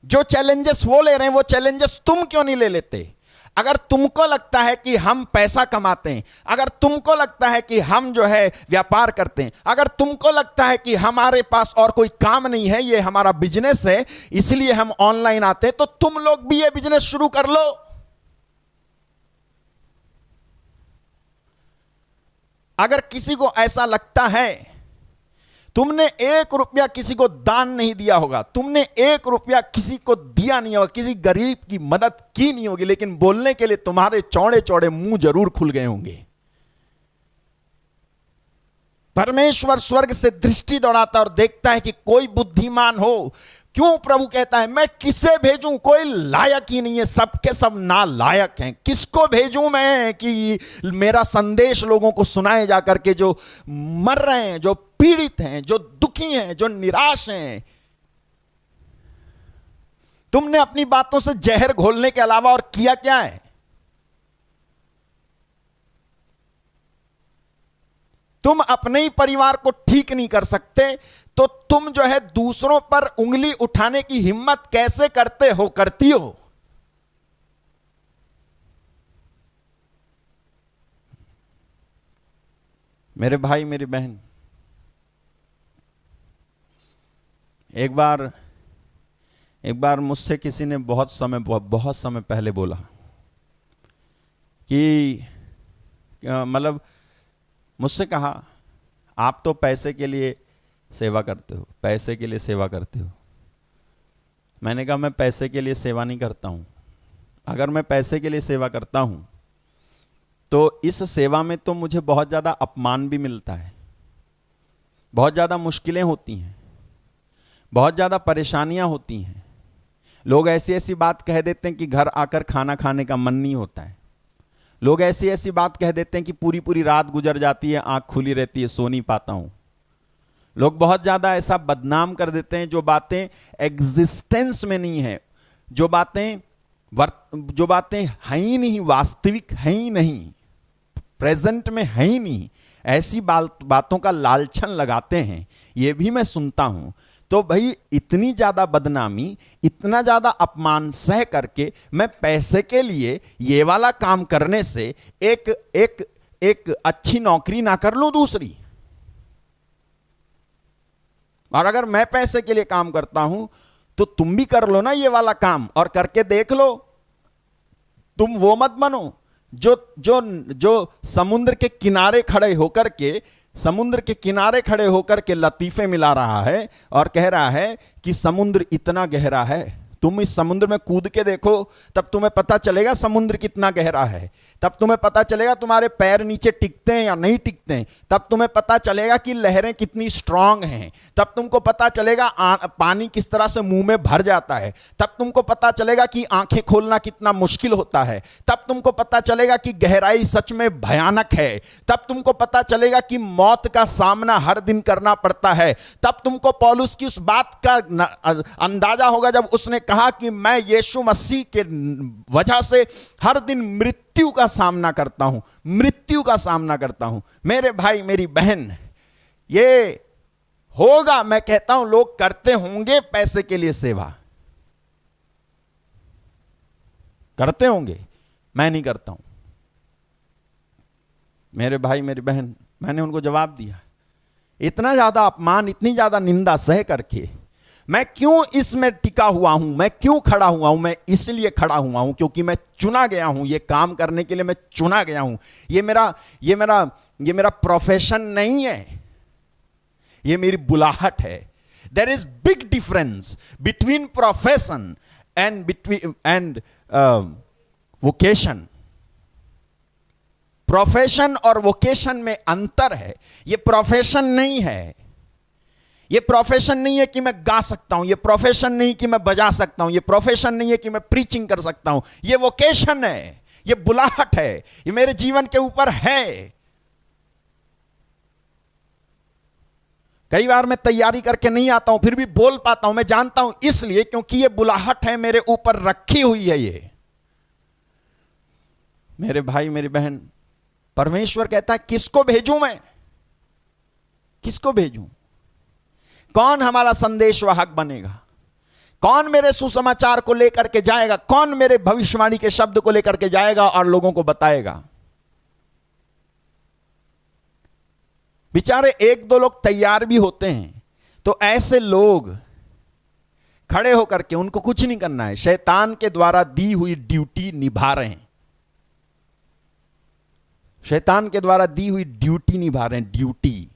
जो चैलेंजेस वो ले रहे हैं वो चैलेंजेस तुम क्यों नहीं ले लेते? अगर तुमको लगता है कि हम पैसा कमाते हैं, अगर तुमको लगता है कि हम जो है व्यापार करते हैं, अगर तुमको लगता है कि हमारे पास और कोई काम नहीं है, ये हमारा बिजनेस है इसलिए हम ऑनलाइन आते हैं, तो तुम लोग भी ये बिजनेस शुरू कर लो। अगर किसी को ऐसा लगता है, तुमने 1 रुपया किसी को दान नहीं दिया होगा, तुमने 1 रुपया किसी को दिया नहीं होगा, किसी गरीब की मदद की नहीं होगी, लेकिन बोलने के लिए तुम्हारे चौड़े चौड़े मुंह जरूर खुल गए होंगे। परमेश्वर स्वर्ग से दृष्टि दौड़ाता और देखता है कि कोई बुद्धिमान हो। क्यों प्रभु कहता है मैं किसे भेजूं? कोई लायक ही नहीं है, सबके सब नालायक हैं। किसको भेजूं मैं कि मेरा संदेश लोगों को सुनाए जाकर के, जो मर रहे हैं, जो पीड़ित हैं, जो दुखी हैं, जो निराश हैं। तुमने अपनी बातों से जहर घोलने के अलावा और किया क्या है? तुम अपने ही परिवार को ठीक नहीं कर सकते, तो तुम जो है दूसरों पर उंगली उठाने की हिम्मत कैसे करती हो? मेरे भाई मेरी बहन, एक बार मुझसे किसी ने बहुत समय पहले बोला कि मतलब मुझसे कहा आप तो पैसे के लिए सेवा करते हो, पैसे के लिए सेवा करते हो। मैंने कहा मैं पैसे के लिए सेवा नहीं करता हूं। अगर मैं पैसे के लिए सेवा करता हूं तो इस सेवा में तो मुझे बहुत ज्यादा अपमान भी मिलता है, बहुत ज्यादा मुश्किलें होती हैं, बहुत ज्यादा परेशानियां होती हैं। लोग ऐसी ऐसी बात कह देते हैं कि घर आकर खाना खाने का मन नहीं होता है। लोग ऐसी ऐसी बात कह देते हैं कि पूरी पूरी रात गुजर जाती है, आंख खुली रहती है, सो नहीं पाता हूं। लोग बहुत ज्यादा ऐसा बदनाम कर देते हैं जो बातें एग्जिस्टेंस में नहीं है, जो बातें है ही नहीं, वास्तविक है ही नहीं, प्रेजेंट में है ही नहीं, ऐसी बातों का लालछन लगाते हैं। यह भी मैं सुनता हूं। तो भाई इतनी ज्यादा बदनामी, इतना ज्यादा अपमान सह करके मैं पैसे के लिए ये वाला काम करने से एक अच्छी नौकरी ना कर लूं दूसरी? और अगर मैं पैसे के लिए काम करता हूं तो तुम भी कर लो ना ये वाला काम, और करके देख लो। तुम वो मत बनो जो समुद्र के किनारे खड़े होकर के लतीफे मिला रहा है और कह रहा है कि समुद्र इतना गहरा है। तुम इस समुद्र में कूद के देखो, तब तुम्हें पता चलेगा समुद्र कितना गहरा है। तब तुम्हें पता चलेगा तुम्हारे पैर नीचे टिकते हैं या नहीं टिकते हैं। तब तुम्हें पता चलेगा कि लहरें कितनी स्ट्रांग हैं। तब तुमको पता चलेगा पानी किस तरह से मुंह में भर जाता है। तब तुमको पता चलेगा कि आंखें खोलना कितना मुश्किल होता है। तब तुमको पता चलेगा कि गहराई सच में भयानक है। तब तुमको पता चलेगा कि मौत का सामना हर दिन करना पड़ता है। तब तुमको पौलुस की उस बात का अंदाजा होगा जब उसने कहा कि मैं यीशु मसीह के वजह से हर दिन मृत्यु का सामना करता हूं। मेरे भाई मेरी बहन, ये होगा, मैं कहता हूं लोग करते होंगे पैसे के लिए सेवा, करते होंगे, मैं नहीं करता हूं। मेरे भाई मेरी बहन, मैंने उनको जवाब दिया, इतना ज्यादा अपमान, इतनी ज्यादा निंदा सह करके मैं क्यों इसमें टिका हुआ हूं, मैं क्यों खड़ा हुआ हूं? मैं इसलिए खड़ा हुआ हूं क्योंकि मैं चुना गया हूं, ये काम करने के लिए मैं चुना गया हूं। ये मेरा प्रोफेशन नहीं है, ये मेरी बुलाहट है। There is big difference between profession and vocation. Profession और वोकेशन में अंतर है। ये प्रोफेशन नहीं है, ये प्रोफेशन नहीं है कि मैं गा सकता हूं, ये प्रोफेशन नहीं कि मैं बजा सकता हूं, ये प्रोफेशन नहीं है कि मैं प्रीचिंग कर सकता हूं। ये वोकेशन है, ये बुलाहट है, ये मेरे जीवन के ऊपर है। कई बार मैं तैयारी करके नहीं आता हूं, फिर भी बोल पाता हूं। मैं जानता हूं इसलिए क्योंकि ये बुलाहट है, मेरे ऊपर रखी हुई है। ये मेरे भाई मेरी बहन, परमेश्वर कहता है किसको भेजूं मैं, किसको भेजूं? कौन हमारा संदेशवाहक बनेगा? कौन मेरे सुसमाचार को लेकर के जाएगा? कौन मेरे भविष्यवाणी के शब्द को लेकर के जाएगा और लोगों को बताएगा? बेचारे एक दो लोग तैयार भी होते हैं, तो ऐसे लोग खड़े होकर के, उनको कुछ नहीं करना है, शैतान के द्वारा दी हुई ड्यूटी निभा रहे हैं। शैतान के द्वारा दी हुई ड्यूटी निभा रहे हैं, ड्यूटी।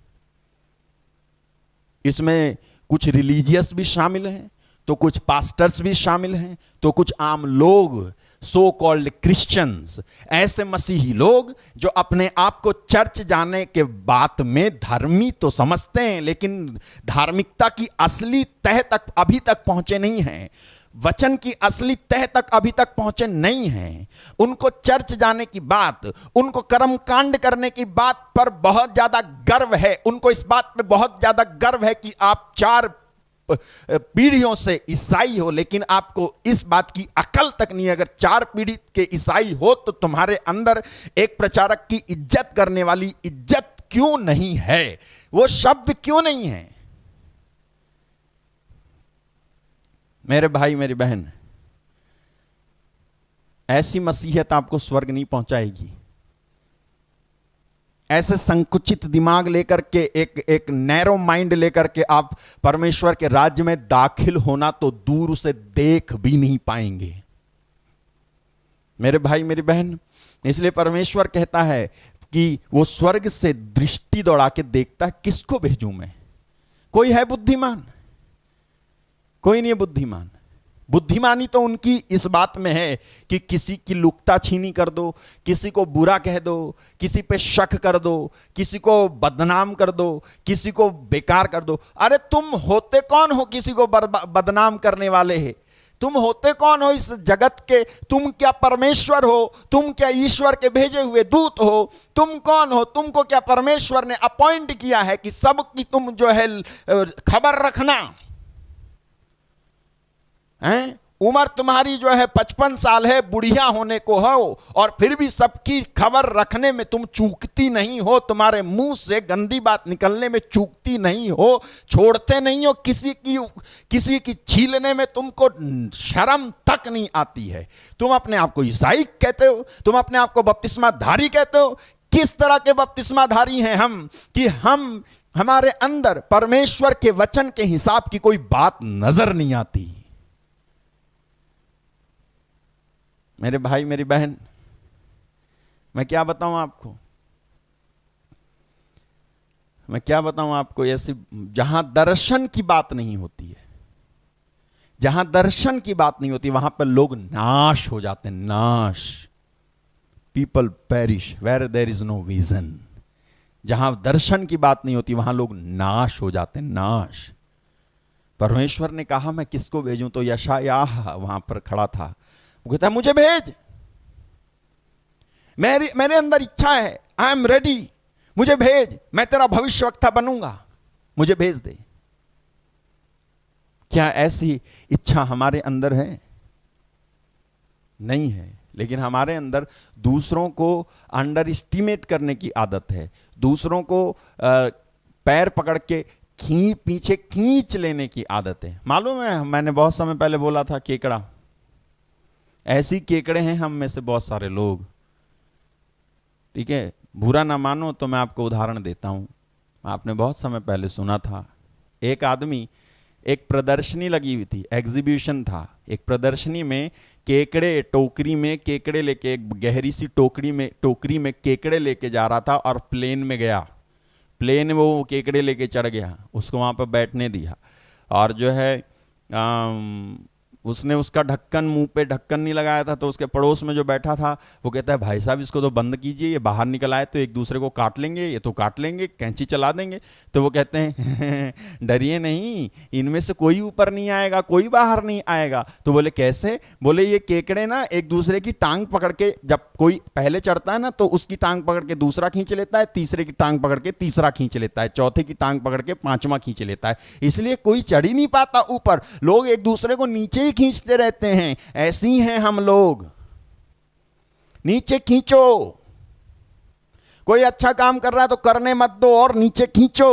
इसमें कुछ रिलीजियस भी शामिल हैं, तो कुछ पास्टर्स भी शामिल हैं, तो कुछ आम लोग, सो कॉल्ड क्रिश्चियंस, ऐसे मसीही लोग जो अपने आप को चर्च जाने के बात में धर्मी तो समझते हैं, लेकिन धार्मिकता की असली तह तक अभी तक पहुंचे नहीं हैं, वचन की असली तह तक अभी तक पहुंचे नहीं हैं। उनको चर्च जाने की बात, उनको कर्मकांड करने की बात पर बहुत ज्यादा गर्व है। उनको इस बात पे बहुत ज्यादा गर्व है कि आप 4 पीढ़ियों से ईसाई हो, लेकिन आपको इस बात की अकल तक नहीं है। अगर 4 पीढ़ी के ईसाई हो तो तुम्हारे अंदर एक प्रचारक की इज्जत करने वाली इज्जत क्यों नहीं है? वो शब्द क्यों नहीं है? मेरे भाई मेरी बहन, ऐसी मसीहत आपको स्वर्ग नहीं पहुंचाएगी। ऐसे संकुचित दिमाग लेकर के, एक नैरो माइंड लेकर के आप परमेश्वर के राज्य में दाखिल होना तो दूर उसे देख भी नहीं पाएंगे। मेरे भाई मेरी बहन, इसलिए परमेश्वर कहता है कि वो स्वर्ग से दृष्टि दौड़ा के देखता है, किसको भेजूं मैं? कोई है बुद्धिमान? कोई नहीं है बुद्धिमान। बुद्धिमानी तो उनकी इस बात में है कि किसी की लुकता छीनी कर दो, किसी को बुरा कह दो, किसी पे शक कर दो, किसी को बदनाम कर दो, किसी को बेकार कर दो। अरे तुम होते कौन हो किसी को बदनाम करने वाले है? तुम होते कौन हो इस जगत के? तुम क्या परमेश्वर हो? तुम क्या ईश्वर के भेजे हुए दूत हो? तुम कौन हो? तुमको क्या परमेश्वर ने अपॉइंट किया है कि सबकी तुम जो है खबर रखना है? उम्र तुम्हारी जो है 55 साल है, बुढ़िया होने को हो, और फिर भी सबकी खबर रखने में तुम चूकती नहीं हो। तुम्हारे मुंह से गंदी बात निकलने में चूकती नहीं हो, छोड़ते नहीं हो। किसी की छीलने में तुमको शर्म तक नहीं आती है। तुम अपने आप को ईसाई कहते हो, तुम अपने आप को बपतिस्माधारी कहते हो। किस तरह के बपतिस्माधारी हैं हम कि हमारे अंदर परमेश्वर के वचन के हिसाब की कोई बात नजर नहीं आती। मेरे भाई मेरी बहन, मैं क्या बताऊं आपको, मैं क्या बताऊं आपको, ऐसी जहां दर्शन की बात नहीं होती है, जहां दर्शन की बात नहीं होती, वहां पर लोग नाश हो जाते हैं। नाश, people perish where there is no vision. जहां दर्शन की बात नहीं होती वहां लोग नाश हो जाते हैं, नाश। परमेश्वर ने कहा मैं किसको भेजूं? तो यशायाह वहां पर खड़ा था, वो कहता है मुझे भेज, मेरे अंदर इच्छा है, आई एम रेडी, मुझे भेज, मैं तेरा भविष्यवक्ता बनूंगा, मुझे भेज दे। क्या ऐसी इच्छा हमारे अंदर है? नहीं है। लेकिन हमारे अंदर दूसरों को अंडर एस्टिमेट करने की आदत है, दूसरों को पैर पकड़ के पीछे खींच लेने की आदत है। मालूम है, मैंने बहुत समय पहले बोला था केकड़ा, ऐसी केकड़े हैं हम में से बहुत सारे लोग। ठीक है, बुरा ना मानो तो मैं आपको उदाहरण देता हूं। आपने बहुत समय पहले सुना था, एक आदमी, एक प्रदर्शनी लगी हुई थी, एग्जीबिशन था, एक प्रदर्शनी में केकड़े, टोकरी में केकड़े लेके, एक गहरी सी टोकरी में केकड़े लेके जा रहा था और प्लेन में गया। प्लेन में वो केकड़े लेके चढ़ गया, उसको वहां पर बैठने दिया और जो है उसने उसका ढक्कन, मुंह पे ढक्कन नहीं लगाया था, तो उसके पड़ोस में जो बैठा था वो कहता है, भाई साहब इसको तो बंद कीजिए, ये बाहर निकल आए तो एक दूसरे को काट लेंगे, ये तो काट लेंगे, कैंची चला देंगे। तो वो कहते हैं डरिए नहीं, इनमें से कोई ऊपर नहीं आएगा, कोई बाहर नहीं आएगा। तो बोले कैसे? बोले ये केकड़े ना एक दूसरे की टांग पकड़ के, जब कोई पहले चढ़ता है ना तो उसकी टांग पकड़ के दूसरा खींच लेता है, तीसरे की टांग पकड़ के तीसरा खींच लेता है, चौथे की टांग पकड़ के पांचवा खींच लेता है, इसलिए कोई चढ़ ही नहीं पाता ऊपर, लोग एक दूसरे को नीचे ही खींचते रहते हैं। ऐसे ही हैं हम लोग, नीचे खींचो। कोई अच्छा काम कर रहा है तो करने मत दो और नीचे खींचो,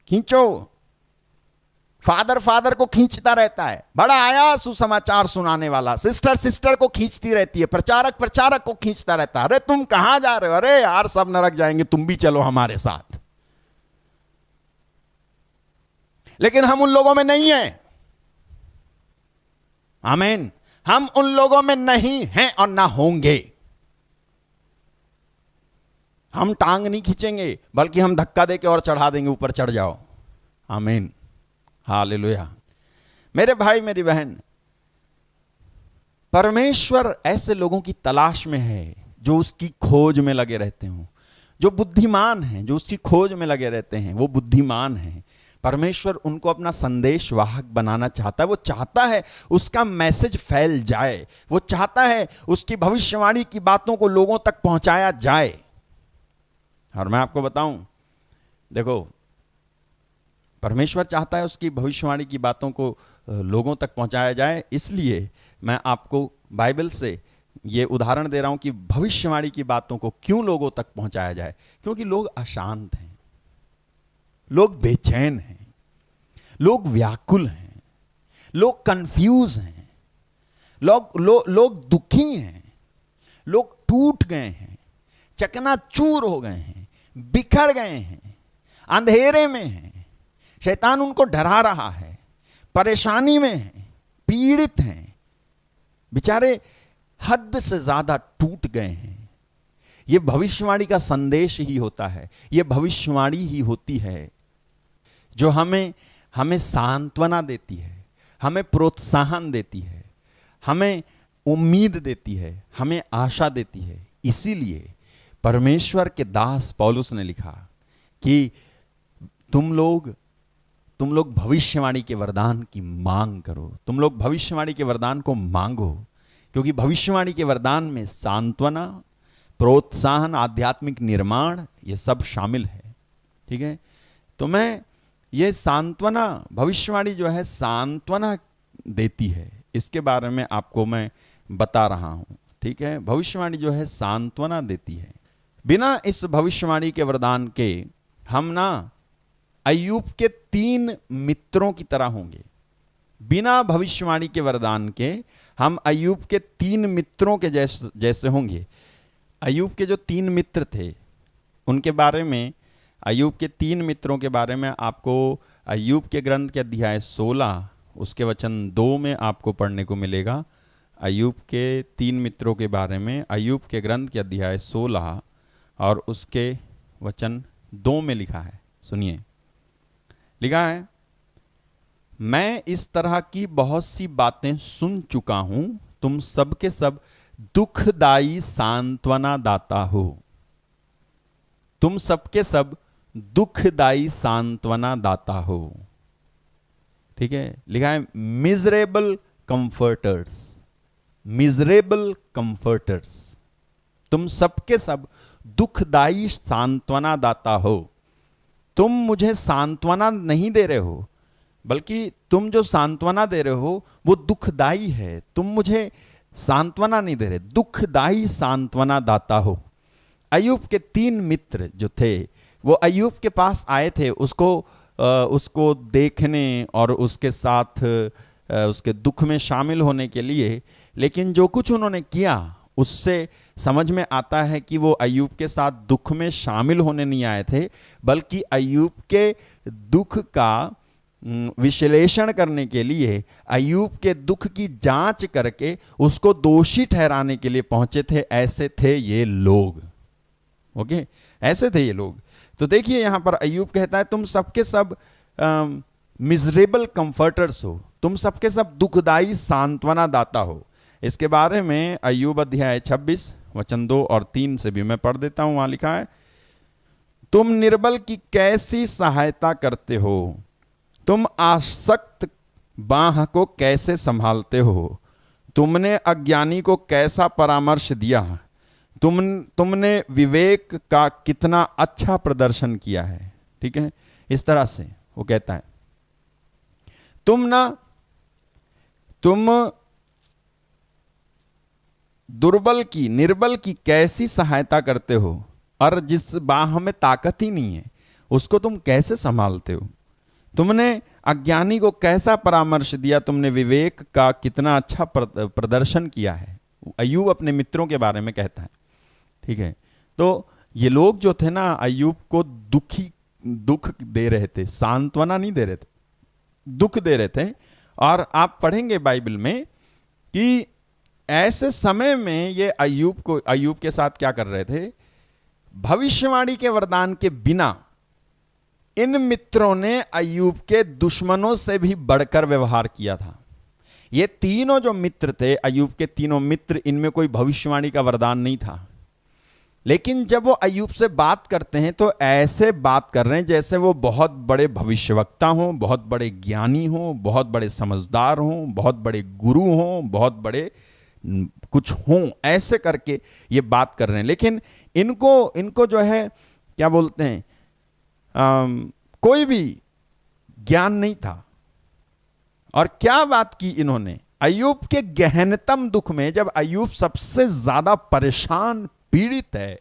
खींचो। फादर को खींचता रहता है, बड़ा आया सुसमाचार सुनाने वाला, सिस्टर को खींचती रहती है, प्रचारक को खींचता रहता है, अरे तुम कहां जा रहे हो, अरे यार सब नरक जाएंगे, तुम भी चलो हमारे साथ। लेकिन हम उन लोगों में नहीं हैं। आमीन। हम उन लोगों में नहीं हैं और ना होंगे। हम टांग नहीं खींचेंगे, बल्कि हम धक्का देके और चढ़ा देंगे, ऊपर चढ़ जाओ। आमीन, हालेलुया। मेरे भाई मेरी बहन, परमेश्वर ऐसे लोगों की तलाश में है जो उसकी खोज में लगे रहते हो, जो बुद्धिमान हैं, जो उसकी खोज में लगे रहते हैं, वो बुद्धिमान हैं। परमेश्वर उनको अपना संदेश वाहक बनाना चाहता है। वो चाहता है उसका मैसेज फैल जाए, वो चाहता है उसकी भविष्यवाणी की बातों को लोगों तक पहुंचाया जाए। और मैं आपको बताऊं, देखो, परमेश्वर चाहता है उसकी भविष्यवाणी की बातों को लोगों तक पहुंचाया जाए, इसलिए मैं आपको बाइबल से ये उदाहरण दे रहा हूं कि भविष्यवाणी की बातों को क्यों लोगों तक पहुंचाया जाए। क्योंकि लोग अशांत हैं, लोग बेचैन हैं, लोग व्याकुल हैं, लोग कंफ्यूज हैं, लोग दुखी हैं, लोग टूट गए हैं, चकनाचूर हो गए हैं, बिखर गए हैं, अंधेरे में हैं, शैतान उनको डरा रहा है, परेशानी में हैं, पीड़ित हैं, बेचारे हद से ज्यादा टूट गए हैं। यह भविष्यवाणी का संदेश ही होता है, यह भविष्यवाणी ही होती है जो हमें सांत्वना देती है, हमें प्रोत्साहन देती है, हमें उम्मीद देती है, हमें आशा देती है। इसीलिए परमेश्वर के दास पौलुस ने लिखा कि तुम लोग भविष्यवाणी के वरदान की मांग करो, तुम लोग भविष्यवाणी के वरदान को मांगो, क्योंकि भविष्यवाणी के वरदान में सांत्वना, प्रोत्साहन, आध्यात्मिक निर्माण, ये सब शामिल है। ठीक है, तो मैं ये सांत्वना, भविष्यवाणी जो है सांत्वना देती है, इसके बारे में आपको मैं बता रहा हूं। ठीक है, भविष्यवाणी जो है सांत्वना देती है। बिना इस भविष्यवाणी के वरदान के हम ना अय्यूब के 3 मित्रों की तरह होंगे। बिना भविष्यवाणी के वरदान के हम अय्यूब के 3 मित्रों के जैसे होंगे। अय्यूब के जो 3 मित्र थे, उनके बारे में, अय्यूब के 3 मित्रों के बारे में आपको अय्यूब के ग्रंथ के अध्याय 16 उसके वचन 2 में आपको पढ़ने को मिलेगा। अय्यूब के 3 मित्रों के बारे में अय्यूब के ग्रंथ के अध्याय 16 और उसके वचन 2 में लिखा है। सुनिए, लिखा है, मैं इस तरह की बहुत सी बातें सुन चुका हूं, तुम सबके सब दुखदाई सांत्वना दाता हो। तुम सबके सब दुखदाई सांत्वना दाता हो। ठीक है, लिखा है मिजरेबल कंफर्टर्स, मिजरेबल कंफर्टर्स। तुम सबके सब दुखदाई सांत्वना दाता हो। तुम मुझे सांत्वना नहीं दे रहे हो, बल्कि तुम जो सांत्वना दे रहे हो वो दुखदाई है। तुम मुझे सांत्वना नहीं दे रहे, दुखदाई सांत्वना दाता हो। अय्यूब के 3 मित्र जो थे वो अय्यूब के पास आए थे उसको देखने और उसके साथ उसके दुख में शामिल होने के लिए, लेकिन जो कुछ उन्होंने किया उससे समझ में आता है कि वो अय्यूब के साथ दुख में शामिल होने नहीं आए थे, बल्कि अय्यूब के दुख का विश्लेषण करने के लिए, अय्यूब के दुख की जांच करके उसको दोषी ठहराने के लिए पहुंचे थे। ऐसे थे ये लोग। ओके, ऐसे थे ये लोग। तो देखिए यहां पर अय्यूब कहता है तुम सबके सब मिजरेबल कंफर्टर्स हो, तुम सबके सब दुखदाई सांत्वना दाता हो। इसके बारे में अय्यूब अध्याय 26 वचन 2 और 3 से भी मैं पढ़ देता हूं। वहां लिखा है, तुम निर्बल की कैसी सहायता करते हो, तुम आसक्त बाह को कैसे संभालते हो, तुमने अज्ञानी को कैसा परामर्श दिया, तुमने विवेक का कितना अच्छा प्रदर्शन किया है। ठीक है, इस तरह से वो कहता है तुम निर्बल की कैसी सहायता करते हो, और जिस बाह में ताकत ही नहीं है उसको तुम कैसे संभालते हो, तुमने अज्ञानी को कैसा परामर्श दिया, तुमने विवेक का कितना अच्छा प्रदर्शन किया है। अय्यूब अपने मित्रों के बारे में कहता है। ठीक है, तो ये लोग जो थे ना, अय्यूब को दुख दे रहे थे, सांत्वना नहीं दे रहे थे, दुख दे रहे थे। और आप पढ़ेंगे बाइबल में कि ऐसे समय में ये अय्यूब के साथ क्या कर रहे थे, भविष्यवाणी के वरदान के बिना इन मित्रों ने अय्यूब के दुश्मनों से भी बढ़कर व्यवहार किया था। ये तीनों जो मित्र थे, अय्यूब के तीनों मित्र, इनमें कोई भविष्यवाणी का वरदान नहीं था, लेकिन जब वो अय्यूब से बात करते हैं तो ऐसे बात कर रहे हैं जैसे वो बहुत बड़े भविष्यवक्ता हों, बहुत बड़े ज्ञानी हों, बहुत बड़े समझदार हों, बहुत बड़े गुरु हों, बहुत बड़े कुछ हों, ऐसे करके ये बात कर रहे हैं। लेकिन इनको जो है क्या बोलते हैं, कोई भी ज्ञान नहीं था। और क्या बात की इन्होंने, अय्यूब के गहनतम दुख में, जब अय्यूब सबसे ज्यादा परेशान पीड़ित है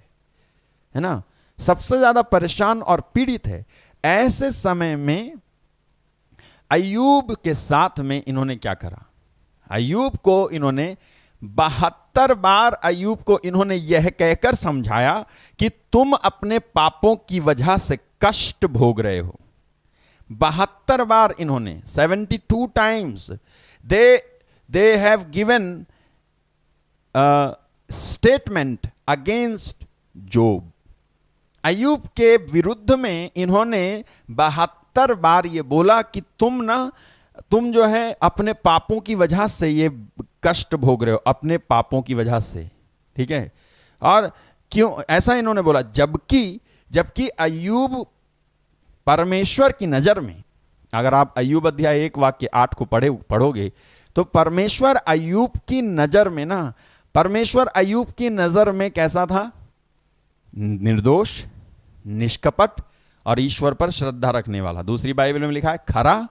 ना, सबसे ज्यादा परेशान और पीड़ित है, ऐसे समय में अय्यूब के साथ में इन्होंने क्या करा, अय्यूब को इन्होंने 72 बार अय्यूब को इन्होंने यह कहकर समझाया कि तुम अपने पापों की वजह से कष्ट भोग रहे हो। 72 बार इन्होंने, 72 times they have given statement against Job. Ayyub के विरुद्ध में इन्होंने 72 बार ये बोला कि तुम जो है अपने पापों की वजह से ये कष्ट भोग रहे हो, अपने पापों की वजह से। ठीक है, और क्यों ऐसा इन्होंने बोला, जबकि अय्यूब परमेश्वर की नजर में, अगर आप अय्यूब अध्याय 1 वाक्य 8 को पढ़ोगे तो परमेश्वर अय्यूब की नजर में ना, परमेश्वर अय्यूब की नजर में कैसा था, निर्दोष, निष्कपट और ईश्वर पर श्रद्धा रखने वाला। दूसरी बाइबल में लिखा है खरा,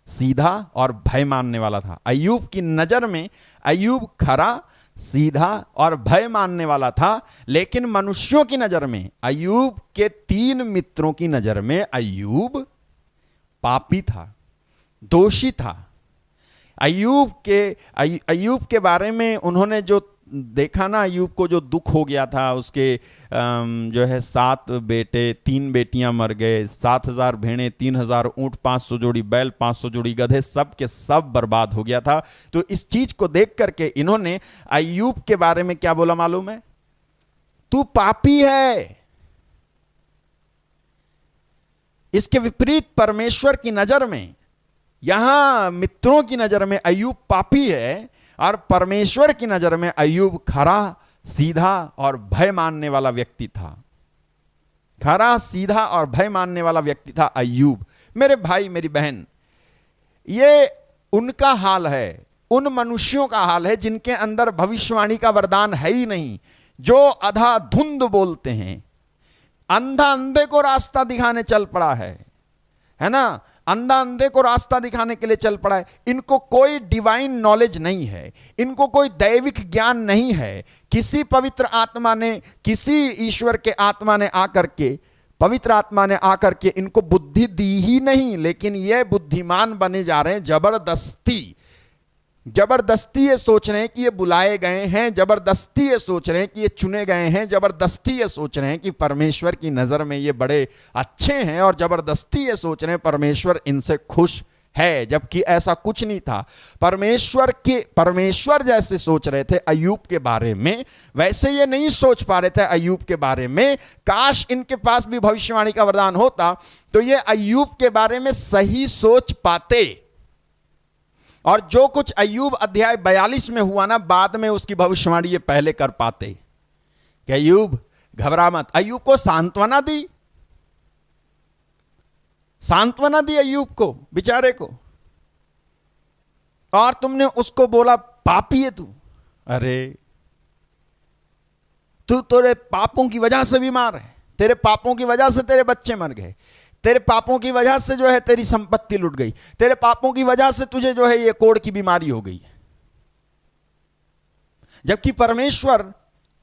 सीधा और भय मानने वाला था। अय्यूब की नजर में अय्यूब खरा, सीधा और भय मानने वाला था। लेकिन मनुष्यों की नजर में, अय्यूब के 3 मित्रों की नजर में अय्यूब पापी था, दोषी था। अय्यूब के बारे में उन्होंने जो देखा ना, अय्यूब को जो दुख हो गया था, उसके जो है 7 बेटे, 3 बेटियां मर गए, 7000 भेड़ें, 3000 ऊंट, 500 जोड़ी बैल, 500 जोड़ी गधे, सब के सब बर्बाद हो गया था। तो इस चीज को देख करके इन्होंने अय्यूब के बारे में क्या बोला मालूम है, तू पापी है। इसके विपरीत परमेश्वर की नजर में, यहां मित्रों की नजर में अय्यूब पापी है, और परमेश्वर की नजर में अय्यूब खरा, सीधा और भय मानने वाला व्यक्ति था। खरा, सीधा और भय मानने वाला व्यक्ति था अय्यूब। मेरे भाई, मेरी बहन, ये उनका हाल है, उन मनुष्यों का हाल है जिनके अंदर भविष्यवाणी का वरदान है ही नहीं, जो अधा धुंध बोलते हैं। अंधा अंधे को रास्ता दिखाने चल पड़ा है ना, अंधा अंधे को रास्ता दिखाने के लिए चल पड़ा है। इनको कोई डिवाइन नॉलेज नहीं है, इनको कोई दैविक ज्ञान नहीं है। किसी पवित्र आत्मा ने, किसी ईश्वर के आत्मा ने आकर के, पवित्र आत्मा ने आकर के इनको बुद्धि दी ही नहीं, लेकिन ये बुद्धिमान बने जा रहे हैं जबरदस्ती। जबरदस्ती ये सोच रहे हैं कि ये बुलाए गए हैं, जबरदस्ती ये सोच रहे हैं कि ये चुने गए हैं, जबरदस्ती ये सोच रहे हैं कि परमेश्वर की नजर में ये बड़े अच्छे हैं, और जबरदस्ती ये सोच रहे हैं परमेश्वर इनसे खुश है, जबकि ऐसा कुछ नहीं था। परमेश्वर जैसे सोच रहे थे अय्यूब के बारे में, वैसे ये नहीं सोच पा रहे थे अय्यूब के बारे में। काश इनके पास भी भविष्यवाणी का वरदान होता तो ये अय्यूब के बारे में सही सोच पाते, और जो कुछ अय्यूब अध्याय 42 में हुआ ना, बाद में उसकी भविष्यवाणी ये पहले कर पाते कि अय्यूब घबरा मत। अय्यूब को सांत्वना दी, सांत्वना दी अय्यूब को बेचारे को, और तुमने उसको बोला पापी है तू। अरे तू तेरे पापों की वजह से बीमार है, तेरे पापों की वजह से तेरे बच्चे मर गए, तेरे पापों की वजह से जो है तेरी संपत्ति लुट गई, तेरे पापों की वजह से तुझे जो है ये कोढ़ की बीमारी हो गई। जबकि परमेश्वर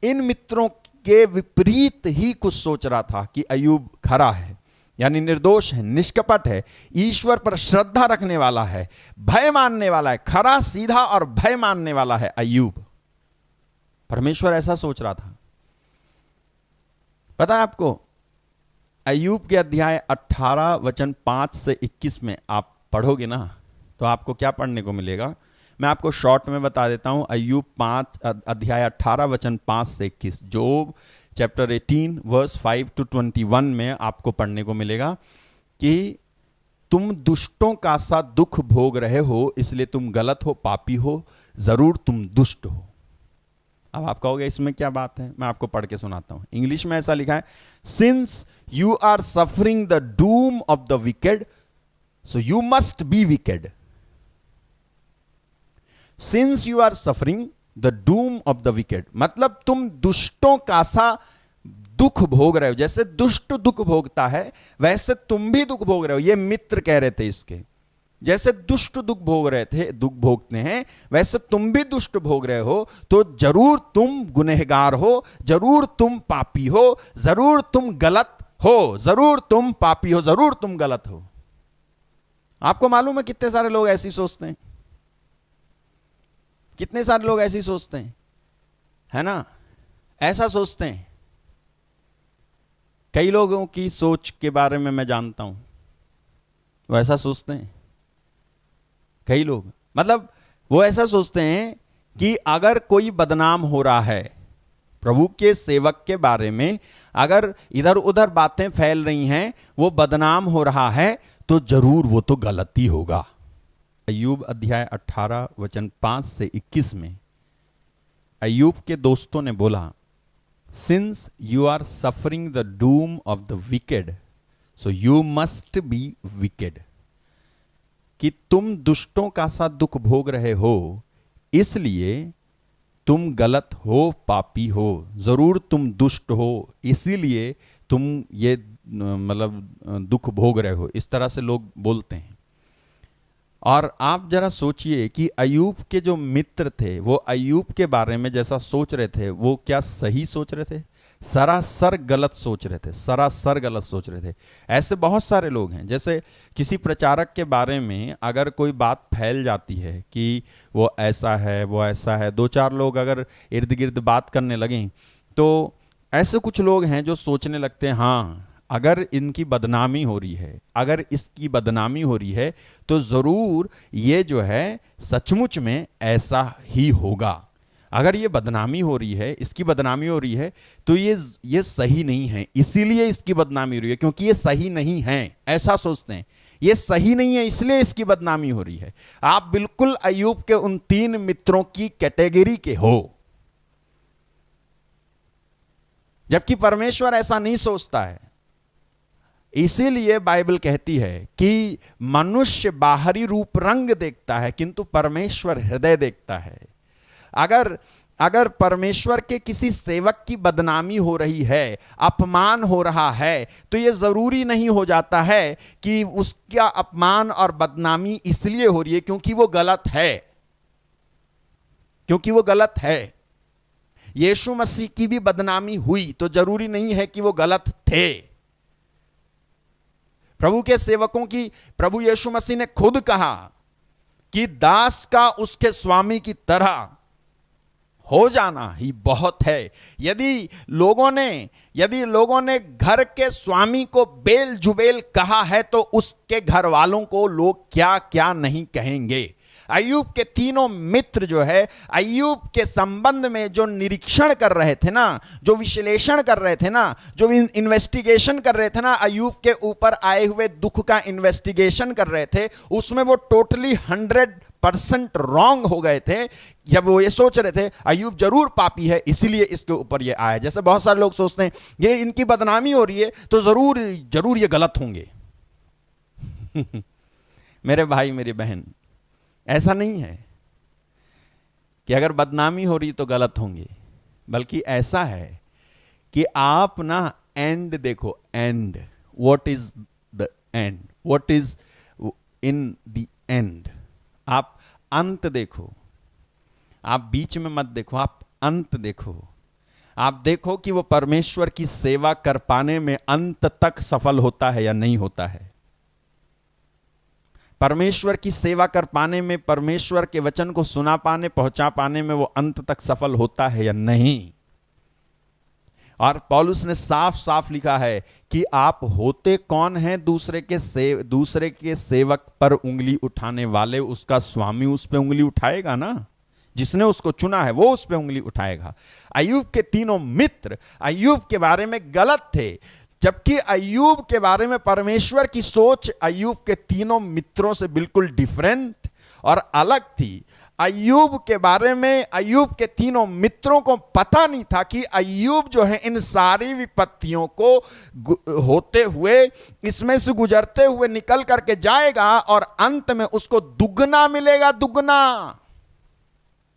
इन मित्रों के विपरीत ही कुछ सोच रहा था कि अय्यूब खरा है, यानी निर्दोष है, निष्कपट है, ईश्वर पर श्रद्धा रखने वाला है, भय मानने वाला है, खरा सीधा और भय मानने वाला है अय्यूब। परमेश्वर ऐसा सोच रहा था। पता है आपको, अय्यूब के अध्याय 18 वचन 5 से 21 में आप पढ़ोगे ना, तो आपको क्या पढ़ने को मिलेगा, मैं आपको शॉर्ट में बता देता हूं। अय्यूब 5 अध्याय 18 वचन 5 से 21, जोब चैप्टर 18 वर्स 5 to 21 में आपको पढ़ने को मिलेगा कि तुम दुष्टों का सा दुख भोग रहे हो, इसलिए तुम गलत हो, पापी हो, जरूर तुम दुष्ट हो। अब आप कहोगे इसमें क्या बात है, मैं आपको पढ़ के सुनाता हूं। इंग्लिश में ऐसा लिखा है, since you are suffering the doom of the wicked, so you must be wicked. Since you are suffering the doom of the wicked, मतलब तुम दुष्टों का सा दुख भोग रहे हो, जैसे दुष्ट दुख भोगता है वैसे तुम भी दुख भोग रहे हो। ये मित्र कह रहे थे इसके, जैसे दुष्ट दुख भोग रहे थे, दुख भोगते हैं, वैसे तुम भी दुष्ट भोग रहे हो, तो जरूर तुम गुनहगार हो, जरूर तुम पापी हो, जरूर तुम गलत हो, जरूर तुम पापी हो, जरूर तुम गलत हो। आपको मालूम है कितने सारे लोग ऐसी सोचते हैं, कितने सारे लोग ऐसी सोचते हैं, है ना, ऐसा सोचते हैं। कई लोगों की सोच के बारे में मैं जानता हूं, वो ऐसा सोचते हैं। कई लोग मतलब वो ऐसा सोचते हैं कि अगर कोई बदनाम हो रहा है, प्रभु के सेवक के बारे में अगर इधर उधर बातें फैल रही हैं, वो बदनाम हो रहा है, तो जरूर वो तो गलती होगा। अय्यूब अध्याय 18 वचन 5 से 21 में अय्यूब के दोस्तों ने बोला, since you are suffering the doom of the wicked, so you must be wicked, कि तुम दुष्टों का सा दुख भोग रहे हो, इसलिए तुम गलत हो, पापी हो, जरूर तुम दुष्ट हो, इसीलिए तुम ये मतलब दुख भोग रहे हो। इस तरह से लोग बोलते हैं। और आप जरा सोचिए कि अय्यूब के जो मित्र थे वो अय्यूब के बारे में जैसा सोच रहे थे, वो क्या सही सोच रहे थे? सरासर गलत सोच रहे थे, सरासर गलत सोच रहे थे। ऐसे बहुत सारे लोग हैं, जैसे किसी प्रचारक के बारे में अगर कोई बात फैल जाती है कि वो ऐसा है, वो ऐसा है, दो चार लोग अगर इर्द गिर्द बात करने लगें, तो ऐसे कुछ लोग हैं जो सोचने लगते हैं, हाँ अगर इनकी बदनामी हो रही है, अगर इसकी बदनामी हो रही है, तो ज़रूर ये जो है सचमुच में ऐसा ही होगा। अगर ये बदनामी हो रही है, इसकी बदनामी हो रही है, तो ये सही नहीं है, इसीलिए इसकी बदनामी हो रही है, क्योंकि ये सही नहीं है, ऐसा सोचते हैं। ये सही नहीं है इसलिए इसकी बदनामी हो रही है। आप बिल्कुल अय्यूब के उन 3 मित्रों की कैटेगरी के हो, जबकि परमेश्वर ऐसा नहीं सोचता है। इसीलिए बाइबल कहती है कि मनुष्य बाहरी रूप रंग देखता है, किंतु परमेश्वर हृदय देखता है। अगर परमेश्वर के किसी सेवक की बदनामी हो रही है, अपमान हो रहा है, तो यह जरूरी नहीं हो जाता है कि उसका अपमान और बदनामी इसलिए हो रही है क्योंकि वो गलत है, क्योंकि वो गलत है। यीशु मसीह की भी बदनामी हुई तो जरूरी नहीं है कि वो गलत थे। प्रभु के सेवकों की प्रभु यीशु मसीह ने खुद कहा कि दास का उसके स्वामी की तरह हो जाना ही बहुत है। यदि लोगों ने घर के स्वामी को बेल जुबेल कहा है तो उसके घर वालों को लोग क्या क्या नहीं कहेंगे। अय्यूब के तीनों मित्र जो है अय्यूब के संबंध में जो निरीक्षण कर रहे थे ना, जो विश्लेषण कर रहे थे ना, जो इन्वेस्टिगेशन कर रहे थे ना, अय्यूब के ऊपर आए हुए दुख का इन्वेस्टिगेशन कर रहे थे, उसमें वो टोटली 100% रॉन्ग हो गए थे। जब वो ये सोच रहे थे अय्यूब जरूर पापी है इसीलिए इसके ऊपर ये आया। जैसे बहुत सारे लोग सोचते हैं ये इनकी बदनामी हो रही है तो जरूर ये गलत होंगे। मेरे भाई मेरी बहन, ऐसा नहीं है कि अगर बदनामी हो रही तो गलत होंगे, बल्कि ऐसा है कि आप ना एंड देखो। And, what is the end, what is in the end. आप अंत देखो, आप बीच में मत देखो, आप अंत देखो। आप देखो कि वो परमेश्वर की सेवा कर पाने में अंत तक सफल होता है या नहीं होता है। परमेश्वर की सेवा कर पाने में, परमेश्वर के वचन को सुना पाने, पहुंचा पाने में वो अंत तक सफल होता है या नहीं। और पौलुस ने साफ साफ लिखा है कि आप होते कौन हैं दूसरे के सेवक पर उंगली उठाने वाले। उसका स्वामी उस पे उंगली उठाएगा ना, जिसने उसको चुना है वो उस पे उंगली उठाएगा। अय्यूब के तीनों मित्र अय्यूब के बारे में गलत थे, जबकि अय्यूब के बारे में परमेश्वर की सोच अय्यूब के तीनों मित्रों से बिल्कुल डिफरेंट और अलग थी। अय्यूब के बारे में अय्यूब के तीनों मित्रों को पता नहीं था कि अय्यूब जो है इन सारी विपत्तियों को होते हुए, इसमें से गुजरते हुए निकल करके जाएगा और अंत में उसको दुगना मिलेगा, दुगना।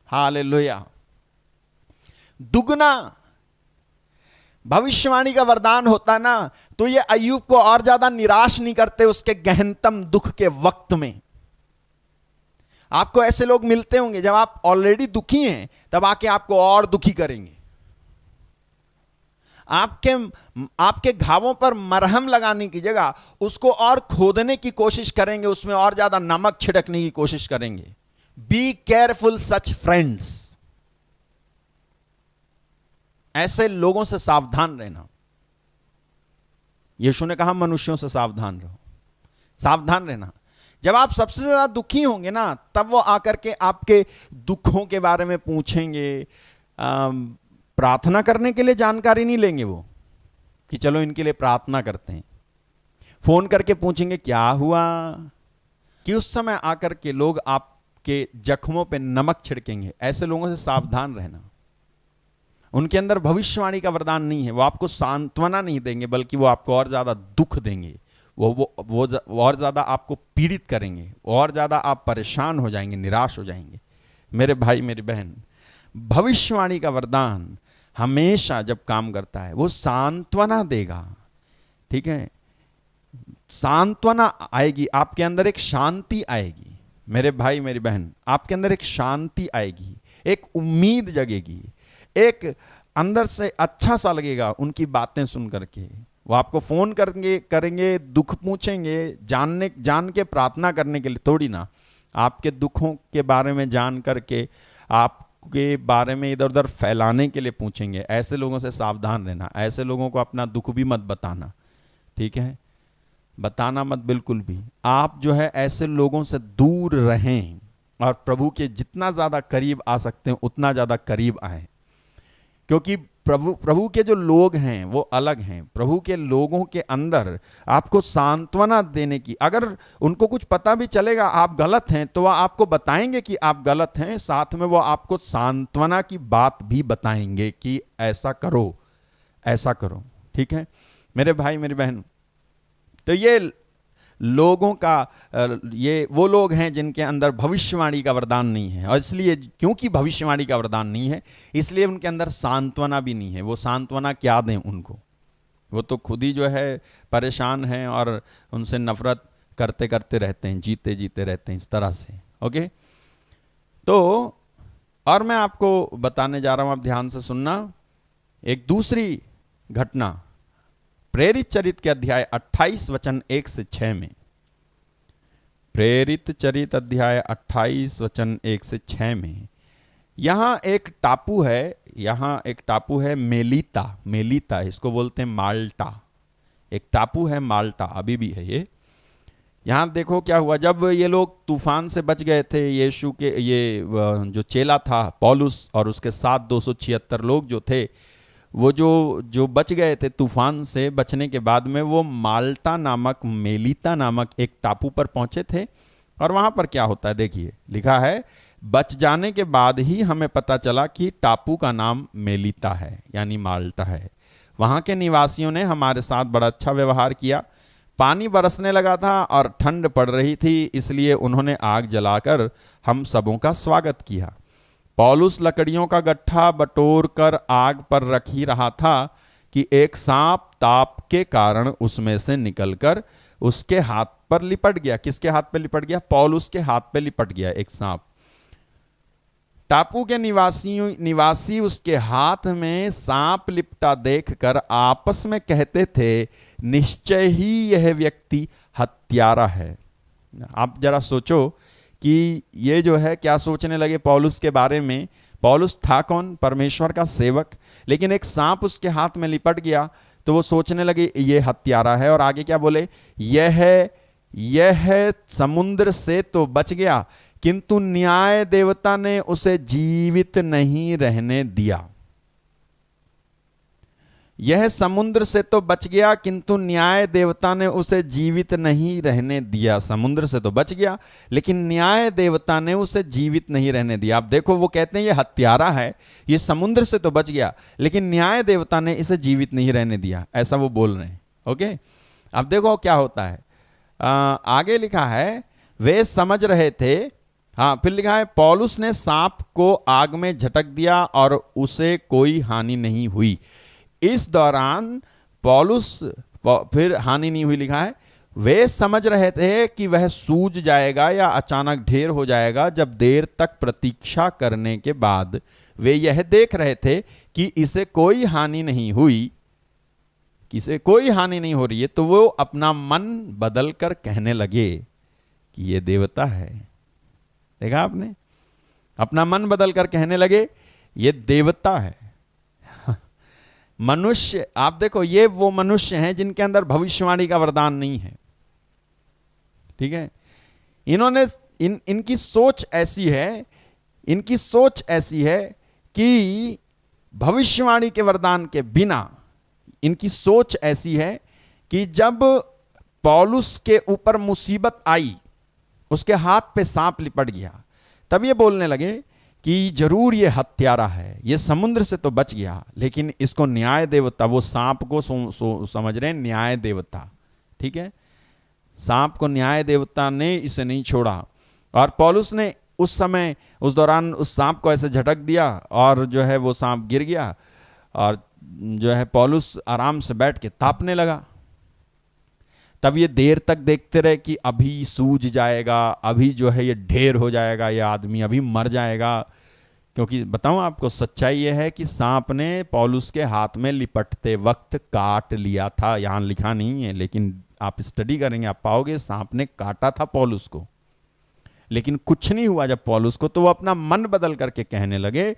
हालेलुया, दुगना। भविष्यवाणी का वरदान होता ना तो ये अय्यूब को और ज्यादा निराश नहीं करते उसके गहनतम दुख के वक्त में। आपको ऐसे लोग मिलते होंगे जब आप ऑलरेडी दुखी हैं तब आके आपको और दुखी करेंगे। आपके घावों पर मरहम लगाने की जगह उसको और खोदने की कोशिश करेंगे, उसमें और ज्यादा नमक छिड़कने की कोशिश करेंगे। Be careful such friends. ऐसे लोगों से सावधान रहना। यीशु ने कहा मनुष्यों से सावधान रहो, सावधान रहना। जब आप सबसे ज्यादा दुखी होंगे ना तब वो आकर के आपके दुखों के बारे में पूछेंगे। प्रार्थना करने के लिए जानकारी नहीं लेंगे वो कि चलो इनके लिए प्रार्थना करते हैं। फोन करके पूछेंगे क्या हुआ, कि उस समय आकर के लोग आपके जख्मों पे नमक छिड़केंगे। ऐसे लोगों से सावधान रहना। उनके अंदर भविष्यवाणी का वरदान नहीं है, वो आपको सांत्वना नहीं देंगे बल्कि वो आपको और ज्यादा दुख देंगे। वो और ज्यादा आपको पीड़ित करेंगे, और ज्यादा आप परेशान हो जाएंगे, निराश हो जाएंगे। मेरे भाई मेरी बहन, भविष्यवाणी का वरदान हमेशा जब काम करता है वो सांत्वना देगा। ठीक है, सांत्वना आएगी, आपके अंदर एक शांति आएगी। मेरे भाई मेरी बहन, आपके अंदर एक शांति आएगी, एक उम्मीद जगेगी, एक अंदर से अच्छा सा लगेगा उनकी बातें सुन करके। वो आपको फोन करेंगे, दुख पूछेंगे, जान के प्रार्थना करने के लिए थोड़ी ना, आपके दुखों के बारे में जान करके आपके बारे में इधर उधर फैलाने के लिए पूछेंगे। ऐसे लोगों से सावधान रहना। ऐसे लोगों को अपना दुख भी मत बताना, ठीक है, बताना मत बिल्कुल भी। आप जो है ऐसे लोगों से दूर रहें और प्रभु के जितना ज्यादा करीब आ सकते हैं उतना ज्यादा करीब आए, क्योंकि प्रभु के जो लोग हैं वो अलग हैं। प्रभु के लोगों के अंदर आपको सांत्वना देने की, अगर उनको कुछ पता भी चलेगा आप गलत हैं तो वह आपको बताएंगे कि आप गलत हैं, साथ में वो आपको सांत्वना की बात भी बताएंगे कि ऐसा करो, ऐसा करो। ठीक है मेरे भाई मेरी बहन, तो ये लोगों का, ये वो लोग हैं जिनके अंदर भविष्यवाणी का वरदान नहीं है, और इसलिए क्योंकि भविष्यवाणी का वरदान नहीं है इसलिए उनके अंदर सांत्वना भी नहीं है। वो सांत्वना क्या दें उनको, वो तो खुद ही जो है परेशान हैं और उनसे नफरत करते करते रहते हैं, जीते जीते रहते हैं इस तरह से। ओके, तो और मैं आपको बताने जा रहा हूं, आप ध्यान से सुनना। एक दूसरी घटना प्रेरित चरित्र के अध्याय 28 वचन 1 से 6 में, प्रेरित चरित अध्याय 28 वचन 1 से 6 में यहाँ एक टापू है मेलिता। मेलिता इसको बोलते हैं माल्टा। एक टापू है माल्टा, अभी भी है ये। यहाँ देखो क्या हुआ, जब ये लोग तूफान से बच गए थे, यीशु के ये जो चेला था पौलुस और उसके साथ 276 लोग जो थे, वो जो बच गए थे तूफान से बचने के बाद में, वो माल्टा नामक मेलिता नामक एक टापू पर पहुंचे थे। और वहां पर क्या होता है देखिए, लिखा है बच जाने के बाद ही हमें पता चला कि टापू का नाम मेलिता है, यानी माल्टा है। वहां के निवासियों ने हमारे साथ बड़ा अच्छा व्यवहार किया। पानी बरसने लगा था और ठंड पड़ रही थी, इसलिए उन्होंने आग जलाकर हम सबों का स्वागत किया। पौलुस लकड़ियों का गट्ठा बटोर कर आग पर रख ही रहा था कि एक सांप ताप के कारण उसमें से निकलकर उसके हाथ पर लिपट गया। किसके हाथ पे लिपट गया? पौलुस के हाथ पे लिपट गया एक सांप। टापू के निवासी उसके हाथ में सांप लिपटा देखकर आपस में कहते थे, निश्चय ही यह व्यक्ति हत्यारा है। आप जरा सोचो कि ये जो है क्या सोचने लगे पौलुस के बारे में। पौलुस था कौन? परमेश्वर का सेवक। लेकिन एक सांप उसके हाथ में लिपट गया तो वो सोचने लगे ये हत्यारा है। और आगे क्या बोले? यह समुद्र से तो बच गया, किंतु न्याय देवता ने उसे जीवित नहीं रहने दिया। यह समुद्र से तो बच गया, किंतु न्याय देवता ने उसे जीवित नहीं रहने दिया। समुद्र से तो बच गया, लेकिन न्याय देवता ने उसे जीवित नहीं रहने दिया। आप देखो, वो कहते हैं ये हत्यारा है, ये समुद्र से तो बच गया, लेकिन न्याय देवता ने इसे जीवित नहीं रहने दिया, ऐसा वो बोल रहे हैं। ओके, अब देखो क्या होता है। आगे लिखा है वे समझ रहे थे। हाँ, फिर लिखा है पौलुस ने सांप को आग में झटक दिया और उसे कोई हानि नहीं हुई। इस दौरान फिर हानि नहीं हुई, लिखा है वे समझ रहे थे कि वह सूज जाएगा या अचानक ढेर हो जाएगा। जब देर तक प्रतीक्षा करने के बाद वे यह देख रहे थे कि इसे कोई हानि नहीं हुई, किसे कोई हानि नहीं हो रही है, तो वो अपना मन बदल कर कहने लगे कि ये देवता है। देखा आपने? अपना मन बदल कर कहने लगे ये देवता है। मनुष्य, आप देखो, ये वो मनुष्य हैं जिनके अंदर भविष्यवाणी का वरदान नहीं है। ठीक है, इन्होंने इनकी सोच ऐसी है कि भविष्यवाणी के वरदान के बिना, इनकी सोच ऐसी है कि जब पौलुस के ऊपर मुसीबत आई, उसके हाथ पे सांप लिपट गया, तब ये बोलने लगे कि जरूर ये हत्यारा है, ये समुद्र से तो बच गया, लेकिन इसको न्याय देवता, वो सांप को समझ रहे हैं न्याय देवता। ठीक है, सांप को न्याय देवता ने इसे नहीं छोड़ा। और पौलुस ने उस दौरान उस सांप को ऐसे झटक दिया और जो है वो सांप गिर गया और जो है पौलुस आराम से बैठ के तापने लगा। तब ये देर तक देखते रहे कि अभी सूज जाएगा, अभी जो है ये ढेर हो जाएगा, ये आदमी अभी मर जाएगा। क्योंकि बताऊं आपको, सच्चाई ये है कि सांप ने पौलुस के हाथ में लिपटते वक्त काट लिया था। यहां लिखा नहीं है, लेकिन आप स्टडी करेंगे आप पाओगे सांप ने काटा था पौलुस को, लेकिन कुछ नहीं हुआ जब पौलुस को। तो वो अपना मन बदल करके कहने लगे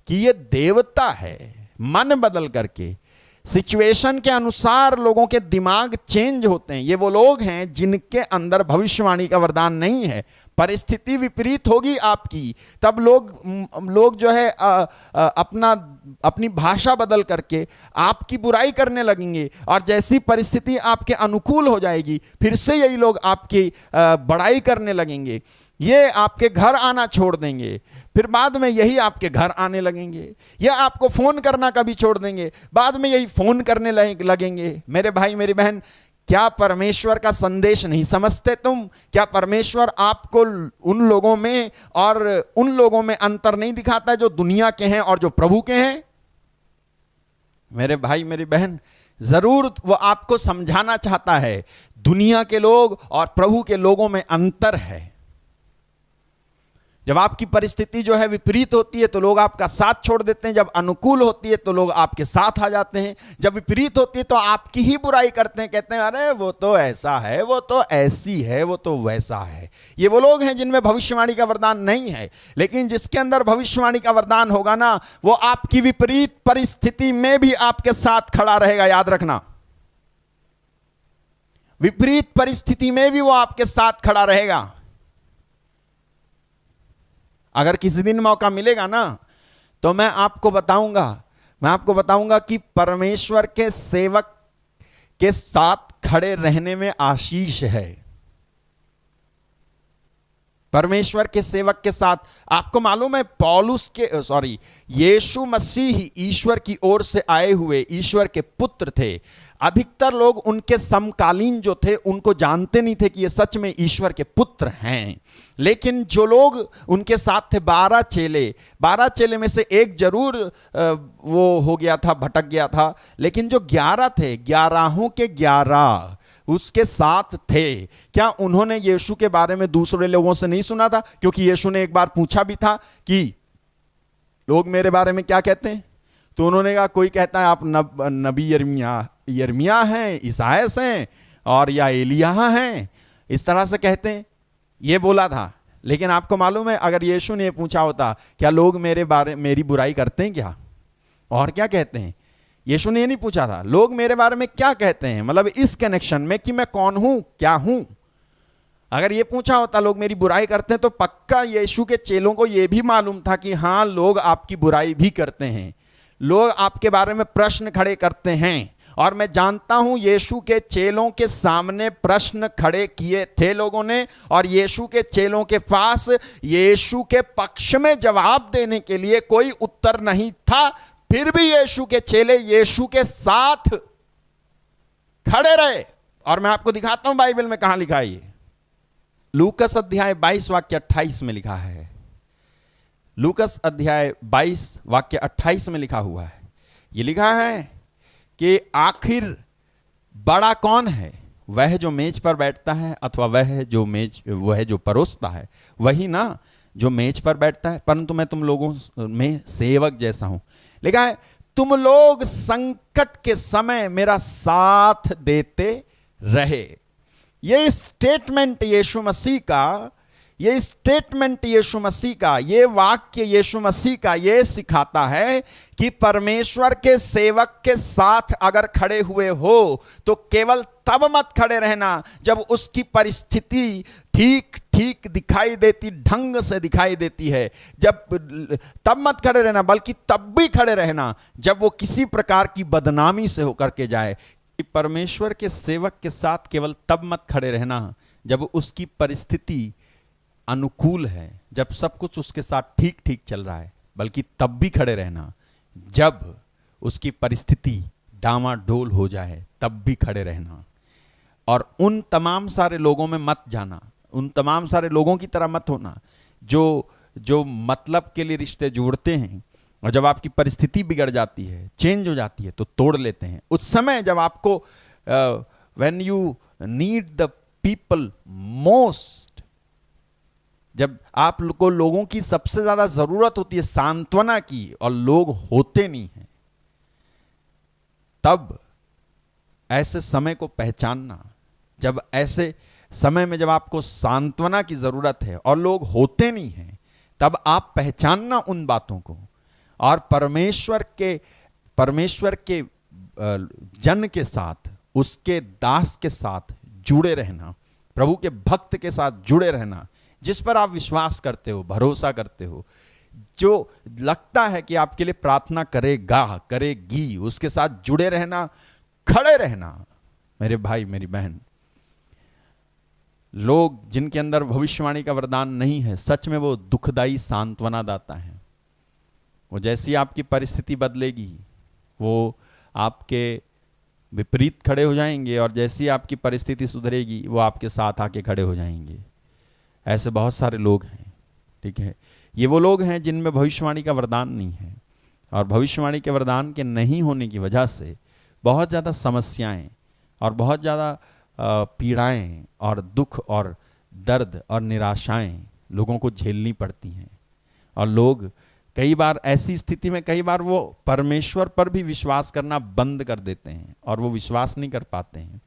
कि ये देवता है। मन बदल करके, सिचुएशन के अनुसार लोगों के दिमाग चेंज होते हैं। ये वो लोग हैं जिनके अंदर भविष्यवाणी का वरदान नहीं है। परिस्थिति विपरीत होगी आपकी, तब लोग जो है अपनी भाषा बदल करके आपकी बुराई करने लगेंगे, और जैसी परिस्थिति आपके अनुकूल हो जाएगी, फिर से यही लोग आपकी बड़ाई करने लगेंगे। ये आपके घर आना छोड़ देंगे, फिर बाद में यही आपके घर आने लगेंगे। ये आपको फोन करना कभी छोड़ देंगे, बाद में यही फोन करने लगेंगे। मेरे भाई मेरी बहन, क्या परमेश्वर का संदेश नहीं समझते तुम? क्या परमेश्वर आपको उन लोगों में और उन लोगों में अंतर नहीं दिखाता है जो दुनिया के हैं और जो प्रभु के हैं? मेरे भाई मेरी बहन, जरूर वो आपको समझाना चाहता है दुनिया के लोग और प्रभु के लोगों में अंतर है। जब आपकी परिस्थिति जो है विपरीत होती है तो लोग आपका साथ छोड़ देते हैं, जब अनुकूल होती है तो लोग आपके साथ आ जाते हैं, जब विपरीत होती है तो आपकी ही बुराई करते हैं, कहते हैं अरे वो तो ऐसा है, वो तो ऐसी है, वो तो वैसा है। ये वो लोग हैं जिनमें भविष्यवाणी का वरदान नहीं है। लेकिन जिसके अंदर भविष्यवाणी का वरदान होगा ना, वो आपकी विपरीत परिस्थिति में भी आपके साथ खड़ा रहेगा। याद रखना, विपरीत परिस्थिति में भी वो आपके साथ खड़ा रहेगा। अगर किसी दिन मौका मिलेगा ना तो मैं आपको बताऊंगा कि परमेश्वर के सेवक के साथ खड़े रहने में आशीष है। परमेश्वर के सेवक के साथ, आपको मालूम है यीशु मसीह ईश्वर की ओर से आए हुए ईश्वर के पुत्र थे। अधिकतर लोग उनके समकालीन जो थे उनको जानते नहीं थे कि ये सच में ईश्वर के पुत्र हैं। लेकिन जो लोग उनके साथ थे, 12 चेले में से एक जरूर वो हो गया था, भटक गया था। लेकिन जो 11 थे, 11 के 11 उसके साथ थे। क्या उन्होंने यीशु के बारे में दूसरे लोगों से नहीं सुना था? क्योंकि यीशु ने एक बार पूछा भी था कि लोग मेरे बारे में क्या कहते हैं, तो उन्होंने कहा कोई कहता है आप नबी यिर्मयाह हैं, ईसायास हैं, और या एलिय्याह हैं, इस तरह से कहते हैं, ये बोला था। लेकिन आपको मालूम है, अगर यीशु ने पूछा होता क्या लोग मेरी बुराई करते हैं क्या और क्या कहते हैं, यीशु ने ये नहीं पूछा था लोग मेरे बारे में क्या कहते हैं, मतलब इस कनेक्शन में कि मैं कौन हूं, क्या हूं। अगर ये पूछा होता लोग मेरी बुराई करते हैं, तो पक्का यीशु के चेलों को यह भी मालूम था कि हां लोग आपकी बुराई भी करते हैं, लोग आपके बारे में प्रश्न खड़े करते हैं। और मैं जानता हूं यीशु के चेलों के सामने प्रश्न खड़े किए थे लोगों ने, और यीशु के चेलों के पास यीशु के पक्ष में जवाब देने के लिए कोई उत्तर नहीं था। फिर भी यीशु के चेले यीशु के साथ खड़े रहे। और मैं आपको दिखाता हूं बाइबल में कहां लिखा है ये। लूकस अध्याय 22 वाक्य 28 में लिखा है। लूकस अध्याय 22 वाक्य 28 में लिखा हुआ है, ये लिखा है कि आखिर बड़ा कौन है, वह जो मेज पर बैठता है अथवा वह जो परोसता है, वही ना जो मेज पर बैठता है, परंतु मैं तुम लोगों में सेवक जैसा हूं। लिखा है तुम लोग संकट के समय मेरा साथ देते रहे। ये स्टेटमेंट यीशु मसीह का, ये वाक्य यीशु मसीह का ये सिखाता है कि परमेश्वर के सेवक के साथ अगर खड़े हुए हो तो केवल तब मत खड़े रहना जब उसकी परिस्थिति ठीक दिखाई देती, ढंग से दिखाई देती है, तब मत खड़े रहना, बल्कि तब भी खड़े रहना जब वो किसी प्रकार की बदनामी से होकर के जाए। परमेश्वर के सेवक के साथ केवल तब मत खड़े रहना जब उसकी परिस्थिति अनुकूल है, जब सब कुछ उसके साथ ठीक चल रहा है, बल्कि तब भी खड़े रहना जब उसकी परिस्थिति डामाडोल हो जाए, तब भी खड़े रहना। और उन तमाम सारे लोगों में मत जाना, उन तमाम सारे लोगों की तरह मत होना जो मतलब के लिए रिश्ते जोड़ते हैं, और जब आपकी परिस्थिति बिगड़ जाती है, चेंज हो जाती है, तो तोड़ लेते हैं। उस समय जब आपको when you need the people most, जब आपको लोगों की सबसे ज्यादा जरूरत होती है सांत्वना की, और लोग होते नहीं हैं, तब ऐसे समय को पहचानना। जब ऐसे समय में जब आपको सांत्वना की जरूरत है और लोग होते नहीं हैं, तब आप पहचानना उन बातों को, और परमेश्वर के जन के साथ, उसके दास के साथ जुड़े रहना, प्रभु के भक्त के साथ जुड़े रहना, जिस पर आप विश्वास करते हो, भरोसा करते हो, जो लगता है कि आपके लिए प्रार्थना करेगी, उसके साथ जुड़े रहना, खड़े रहना। मेरे भाई, मेरी बहन, लोग जिनके अंदर भविष्यवाणी का वरदान नहीं है, सच में वो दुखदाई सांत्वना दाता है। वो जैसी आपकी परिस्थिति बदलेगी, वो आपके विपरीत खड़े हो जाएंगे, और जैसी आपकी परिस्थिति सुधरेगी, वो आपके साथ आके खड़े हो जाएंगे। ऐसे बहुत सारे लोग हैं, ठीक है। ये वो लोग हैं जिनमें भविष्यवाणी का वरदान नहीं है, और भविष्यवाणी के वरदान के नहीं होने की वजह से बहुत ज़्यादा समस्याएं और बहुत ज़्यादा पीड़ाएं और दुख और दर्द और निराशाएं लोगों को झेलनी पड़ती हैं। और लोग कई बार ऐसी स्थिति में कई बार वो परमेश्वर पर भी विश्वास करना बंद कर देते हैं और वो विश्वास नहीं कर पाते हैं।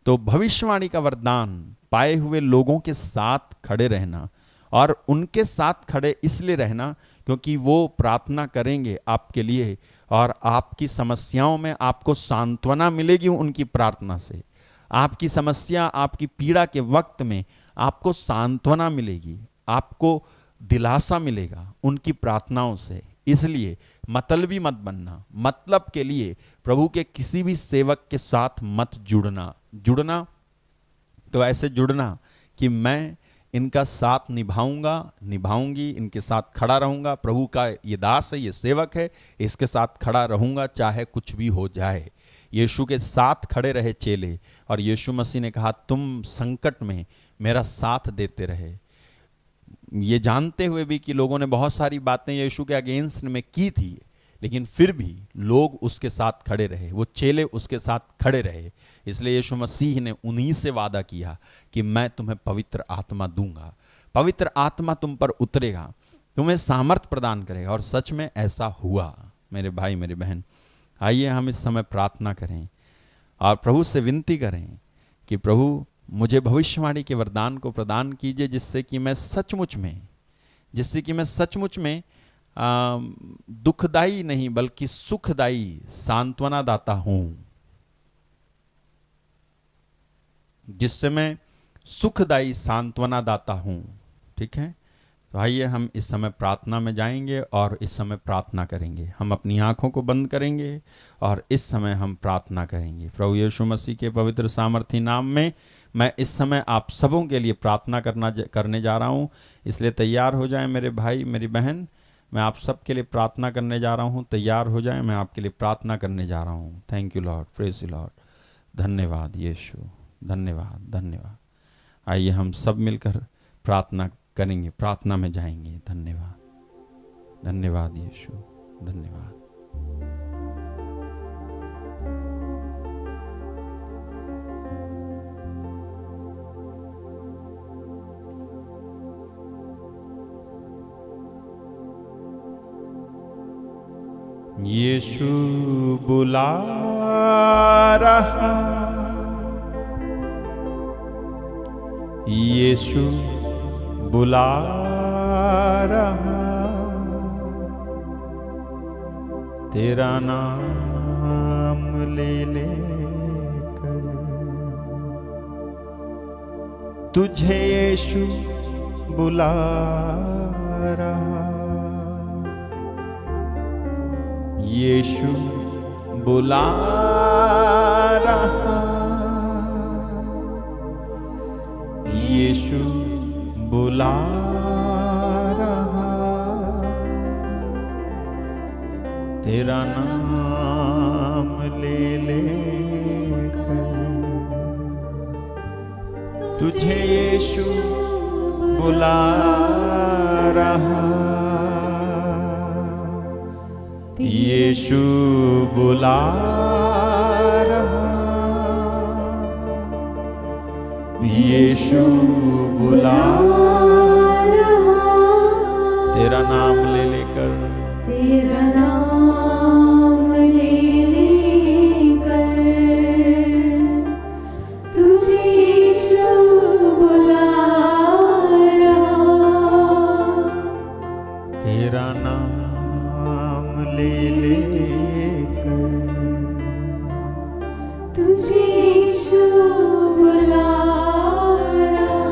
तो भविष्यवाणी का वरदान पाए हुए लोगों के साथ खड़े रहना, और उनके साथ खड़े इसलिए रहना क्योंकि वो प्रार्थना करेंगे आपके लिए, और आपकी समस्याओं में आपको सांत्वना मिलेगी उनकी प्रार्थना से। आपकी समस्या, आपकी पीड़ा के वक्त में आपको सांत्वना मिलेगी, आपको दिलासा मिलेगा उनकी प्रार्थनाओं से। इसलिए मतलबी मत बनना, मतलब के लिए प्रभु के किसी भी सेवक के साथ मत जुड़ना तो ऐसे जुड़ना कि मैं इनका साथ निभाऊंगी, इनके साथ खड़ा रहूंगा। प्रभु का ये दास है, ये सेवक है, इसके साथ खड़ा रहूंगा चाहे कुछ भी हो जाए। यीशु के साथ खड़े रहे चेले, और यीशु मसीह ने कहा तुम संकट में मेरा साथ देते रहे। ये जानते हुए भी कि लोगों ने बहुत सारी बातें यीशु के अगेंस्ट में की थी, लेकिन फिर भी लोग उसके साथ खड़े रहे, वो चेले उसके साथ खड़े रहे। इसलिए यीशु मसीह ने उन्हीं से वादा किया कि मैं तुम्हें पवित्र आत्मा दूंगा, पवित्र आत्मा तुम पर उतरेगा, तुम्हें सामर्थ प्रदान करेगा। और सच में ऐसा हुआ। मेरे भाई मेरे बहन, आइए हम इस समय प्रार्थना करें और प्रभु से विनती करें कि प्रभु मुझे भविष्यवाणी के वरदान को प्रदान कीजिए, जिससे कि मैं सचमुच में दुखदाई नहीं बल्कि सुखदाई सांत्वना दाता हूं, जिससे मैं सुखदाई सांत्वना दाता हूं। ठीक है, तो आइए हम इस समय प्रार्थना में जाएंगे और इस समय प्रार्थना करेंगे। हम अपनी आंखों को बंद करेंगे और इस समय हम प्रार्थना करेंगे। प्रभु यीशु मसीह के पवित्र सामर्थी नाम में मैं इस समय आप सबों के लिए प्रार्थना करने जा रहा हूं, इसलिए तैयार हो जाएं मेरे भाई मेरी बहन। मैं आप सब के लिए प्रार्थना करने जा रहा हूं, तैयार हो जाएं, मैं आपके लिए प्रार्थना करने जा रहा हूं। Thank you Lord, praise you Lord. धन्यवाद यीशु, धन्यवाद धन्यवाद। आइए हम सब मिलकर प्रार्थना करेंगे, प्रार्थना में जाएंगे। धन्यवाद धन्यवाद यीशु, धन्यवाद। यीशु बुला रहा, यीशु बुला रहा, तेरा नाम ले लेकर तुझे यीशु बुला रहा, यीशु बुला रहा, यीशु बुला रहा, तेरा नाम ले लेकर तुझे यीशु बुला रहा, यीशु बुला रहा, यीशु बुला रहा, तेरा नाम ले लेकर, तेरा नाम ले लेकर तुझे यीशु बुला रहा, तेरा नाम ले लेकर तुझे यीशु बुला रहा।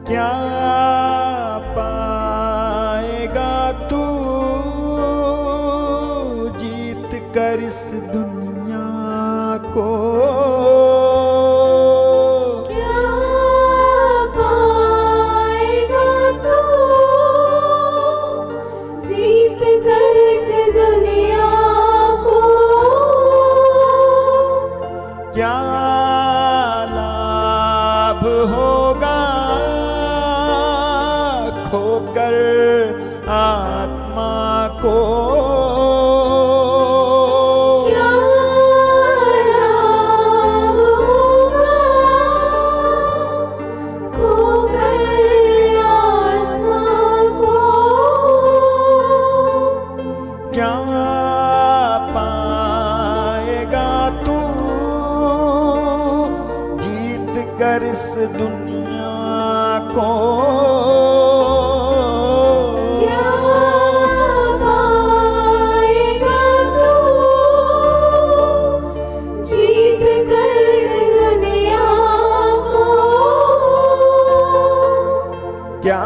क्या पाएगा तू जीत कर इस दुनिया को, क्या पाएगा तू जीत कर इस दुनिया को, क्या लाभ होगा खोकर आत्मा को, क्या कर इस दुनिया को क्या पाएगा तू जीत कर इस दुनिया को? क्या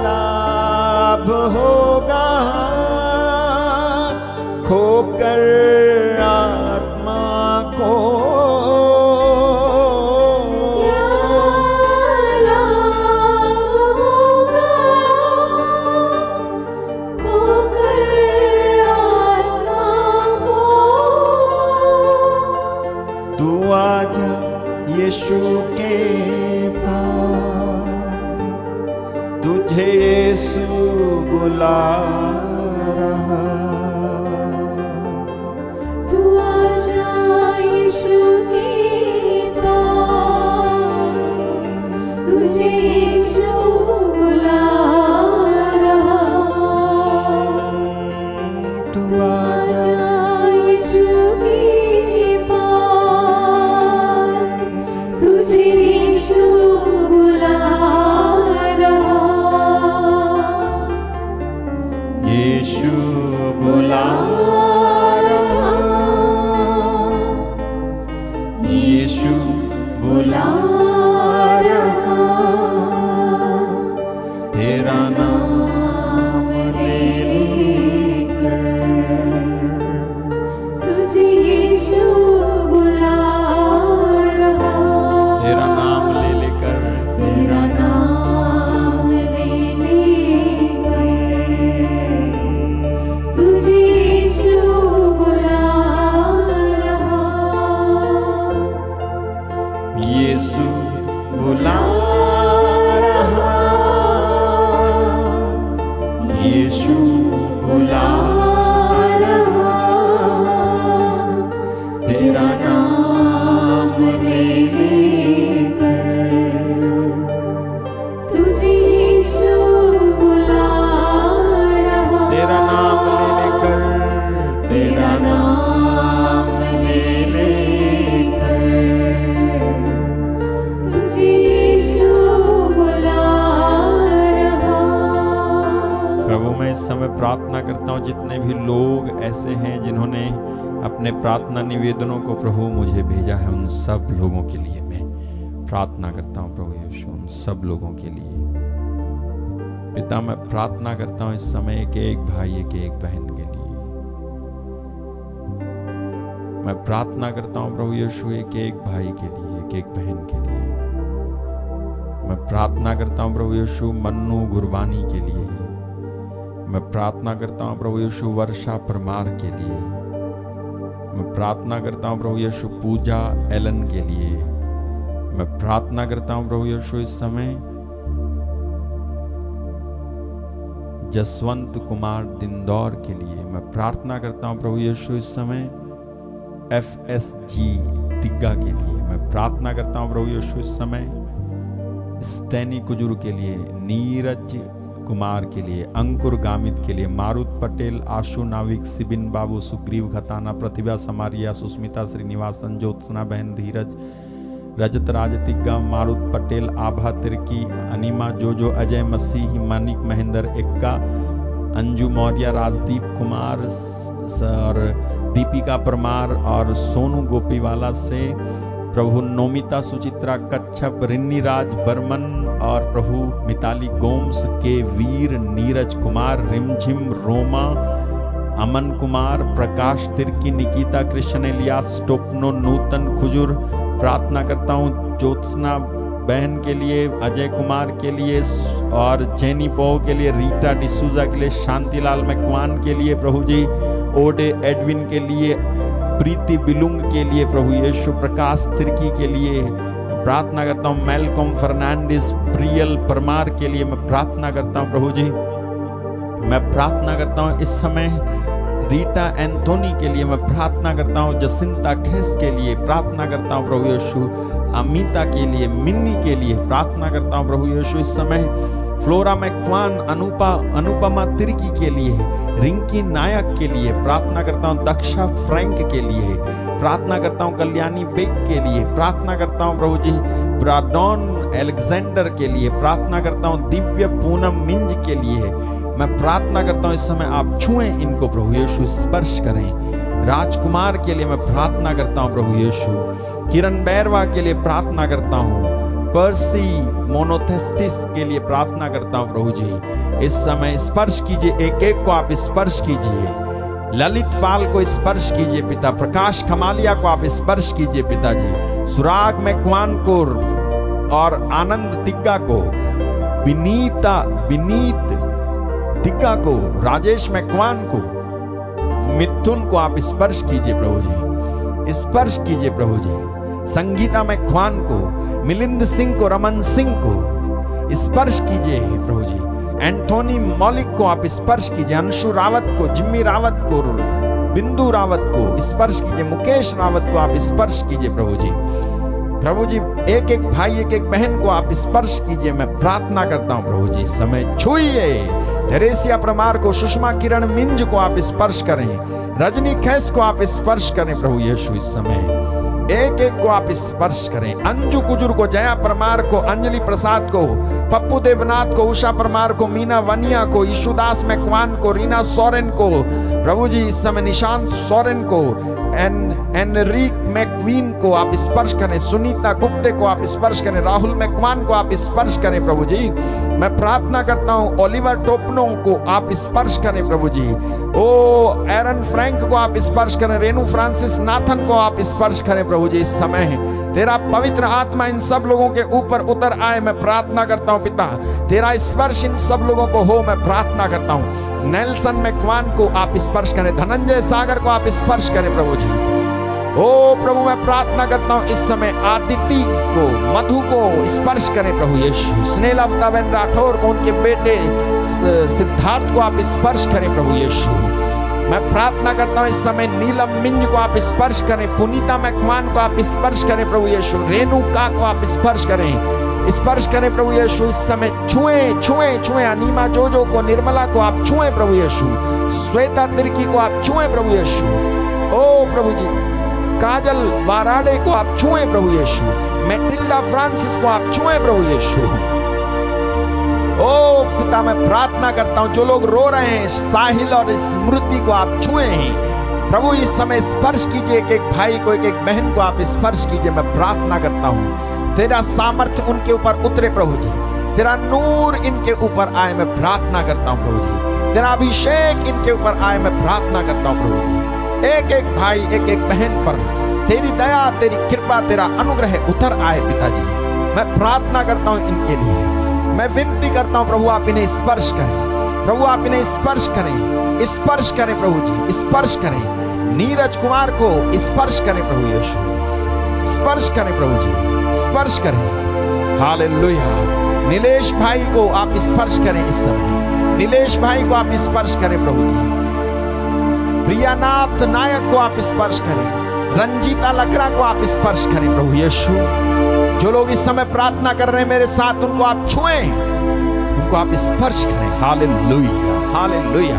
लाभ होगा खोकर आत्मा को? क्या लाभ होगा खोकर आत्मा को? तू आजा यीशु के पास, तुझे यीशु बुला रहा। तू आजा यीशु के पास, तुझे यीशु बुला रहा। तू आजा यीशु के पास, तुझे यीशु बुला रहा। यीशु बुला रहा, यीशु बुला रहा। तेरा नाम ले लेकर, तुझे यीशु बुला रहा। तेरा नाम ले लेकर, तेरा नाम ले लेकर, तुझे यीशु बुला रहा। यीशु बुला रहा, यीशु बुला रहा। तेरा नाम ले लेकर, तुझे यीशु बुला रहा। तेरा नाम ले लेकर, तेरा नाम ले लेकर, तुझे यीशु बुला रहा। प्रभु मैं इस समय प्रार्थना करता हूँ जितने भी लोग ऐसे हैं जिन्होंने अपने प्रार्थना निवेदनों को प्रभु मुझे भेजा है, उन सब लोगों के लिए मैं प्रार्थना करता हूँ प्रभु यीशु, उन सब लोगों के लिए। पिता मैं प्रार्थना करता हूँ इस समय एक एक भाई एक एक बहन के लिए। मैं प्रार्थना करता हूँ प्रभु यीशु एक एक भाई के लिए, एक एक बहन के लिए। मैं प्रार्थना करता हूँ प्रभु यीशु मन्नू गुरबानी के लिए। मैं प्रार्थना करता हूँ प्रभु यीशु वर्षा परमार के लिए। मैं प्रार्थना करता हूँ प्रभु यीशु पूजा एलन के लिए। मैं प्रार्थना करता हूँ प्रभु यीशु इस समय जसवंत कुमार दिंदौर के लिए। मैं प्रार्थना करता हूँ प्रभु यीशु इस समय FSG तिग्गा के लिए। मैं प्रार्थना करता हूँ प्रभु यीशु इस समय स्टैनी कुजुर के लिए, नीरज कुमार के लिए, अंकुर गामित के लिए, मारुत पटेल, आशु नाविक, सिबिन बाबू, सुग्रीव खताना, प्रतिभा समारिया, सुस्मिता श्रीनिवासन, ज्योत्सना बहन, धीरज, रजत राज तिग्गा, मारुत पटेल, आभा तिर्की, अनिमा जोजो, अजय मसीह, मानिक महेंद्र एक्का, अंजू मौर्य, राजदीप कुमार और दीपिका परमार और सोनू गोपीवाला से प्रभु नोमिता सुचित्रा कच्छप, रिन्नी राज बर्मन और प्रभु मिताली गोम्स के वीर, नीरज कुमार, रिमझिम रोमा, अमन कुमार, प्रकाश तिर्की, निकिता कृष्ण, इलियास टोपनो, नूतन खुजुर। प्रार्थना करता हूँ ज्योत्सना बहन के लिए, अजय कुमार के लिए और जेनी पो के लिए, रीटा डिसूजा के लिए, शांतिलाल मैकवान के लिए प्रभु जी, ओडे एडविन के लिए, प्रीति बिलुंग के लिए प्रभु यीशु, प्रकाश तिर्की के लिए प्रार्थना करता हूँ, मेलकॉम फर्नांडिस, प्रियल परमार के लिए मैं प्रार्थना करता हूँ प्रभु जी। मैं प्रार्थना करता हूँ इस समय रीटा एंथोनी के लिए, मैं प्रार्थना करता हूँ जसिंता खेस के लिए, प्रार्थना करता हूँ प्रभु यीशु अमिता के लिए, मिन्नी के लिए प्रार्थना करता हूँ प्रभु यीशु। इस समय फ्लोरा मैक्वान, अनुपमा तिर्की के लिए, रिंकी नायक के लिए प्रार्थना करता हूँ, दक्षा फ्रैंक के लिए प्रार्थना करता हूँ, कल्याणी बेग के लिए प्रार्थना करता हूँ प्रभु जी, ब्राडॉन एलेक्जेंडर के लिए प्रार्थना करता हूँ, दिव्य पूनम मिंज के लिए मैं प्रार्थना करता हूँ। इस समय आप छुएं इनको प्रभु यीशु, स्पर्श करें। राजकुमार के लिए मैं प्रार्थना करता हूँ प्रभु यीशु, किरण बैरवा के लिए प्रार्थना करता हूँ, पर्सी मोनोथेस्टिस के लिए प्रार्थना करता हूँ प्रभु जी। इस समय स्पर्श कीजिए, एक एक को आप स्पर्श कीजिए। ललित पाल को स्पर्श कीजिए पिता, प्रकाश खमालिया को आप स्पर्श कीजिए पिताजी, सुराग मैक्वान को और आनंद तिग्गा को, विनीत तिग्गा को, राजेश मैक्वान को, मिथुन को आप स्पर्श कीजिए प्रभु जी, स्पर्श कीजिए प्रभु जी। संगीता मैक्वान को, मिलिंद सिंह को, रमन सिंह को स्पर्श कीजिए प्रभु जी। एंथोनी मौलिक को आप स्पर्श कीजिए, अंशु रावत को, जिम्मी रावत को, बिंदु रावत को स्पर्श कीजिए, मुकेश रावत को आप स्पर्श कीजिए प्रभु जी। प्रभु जी एक एक भाई एक एक बहन को आप स्पर्श कीजिए, मैं प्रार्थना करता हूं प्रभु जी। समय छुइए थेरेसिया परमार को, सुषमा किरण मिंज को आप स्पर्श करें, रजनी खैस को आप स्पर्श करें प्रभु यीशु। इस समय एक एक को आप स्पर्श करें, अंजू कुजुर को, जया परमार को, अंजलि प्रसाद को, पप्पू देवनाथ को, उषा परमार को, मीना वनिया को, यीशुदास मैक्वान को, रीना सोरेन को प्रभु जी। इस समय निशांत सोरेन को, एनरिक मैक्वीन को आप स्पर्श करें, सुनीता गुप्ते को आप स्पर्श करें, राहुल मैक्वान को आप स्पर्श करें प्रभु जी। मैं प्रार्थना करता हूं ओलिवर टोपनो को आप स्पर्श करें प्रभु जी। ओ एरन फ्रैंक को आप स्पर्श करें, रेनू फ्रांसिस नाथन को आप स्पर्श करें प्रभु जी। इस समय तेरा पवित्र आत्मा इन सब लोगों के ऊपर उतर आए, मैं प्रार्थना करता हूं पिता, तेरा स्पर्श इन सब लोगों को हो, मैं प्रार्थना करता हूं। नेल्सन मैक्वान को आप स्पर्श करें, धनंजय सागर को आप स्पर्श करें प्रभु जी। ओ प्रभु मैं प्रार्थना करता हूं इस समय आदिति को, मधु को स्पर्श करें प्रभु यीशु। स्नेला बतावेन राठौर को, उनके बेटे सिद्धार्थ को आप स्पर्श करें प्रभु यीशु। मैं प्रार्थना करता हूं इस समय नीलम मिंज को आप स्पर्श करें, पुनीता मैक्वान को आप स्पर्श करें प्रभु यीशु, रेणुका को आप स्पर्श करें, स्पर्श करें प्रभु यीशु। इस समय छुएं छुएं छुएं अनीमा जोजो को, निर्मला को आप छुएं प्रभु यीशु, श्वेता तिर्की को आप छुएं प्रभु यीशु। ओ प्रभु जी, काजल वाराडे को आप छुएं प्रभु यीशु, मैटिल्डा फ्रांसिस को आप छुएं प्रभु यीशु। ओ पिता मैं प्रार्थना करता हूं जो लोग रो रहे हैं, साहिल और स्मृति को आप छुएं प्रभु। इस समय स्पर्श कीजिए, एक एक भाई को, एक एक बहन को आप स्पर्श कीजिए। मैं प्रार्थना करता हूं तेरा सामर्थ्य उनके ऊपर उतरे प्रभु जी, तेरा नूर इनके ऊपर आए, मैं प्रार्थना करता हूं प्रभु जी। तेरा अभिषेक इनके ऊपर आए, मैं प्रार्थना करता हूं प्रभु जी। एक एक भाई एक एक बहन पर तेरी दया, तेरी कृपा, तेरा अनुग्रह उतर आए पिताजी। मैं प्रार्थना करता हूं इनके लिए, मैं विनती करता हूं प्रभु आप इन्हें स्पर्श करें, प्रभु आप इन्हें स्पर्श करें, स्पर्श करें प्रभु जी, स्पर्श करें। नीरज कुमार को स्पर्श करें प्रभु यीशु, स्पर्श करें प्रभु जी, स्पर्श करें। हालेलुया। नीलेश भाई को आप स्पर्श करें इस समय, नीलेश भाई को आप स्पर्श करें प्रभु जी। प्रियानाथ नायक को आप स्पर्श करें, रंजीता लकड़ा को आप स्पर्श करें प्रभु यीशु। जो लोग इस समय प्रार्थना कर रहे हैं मेरे साथ, उनको आप छुएं, उनको आप स्पर्श करें। Hallelujah hallelujah.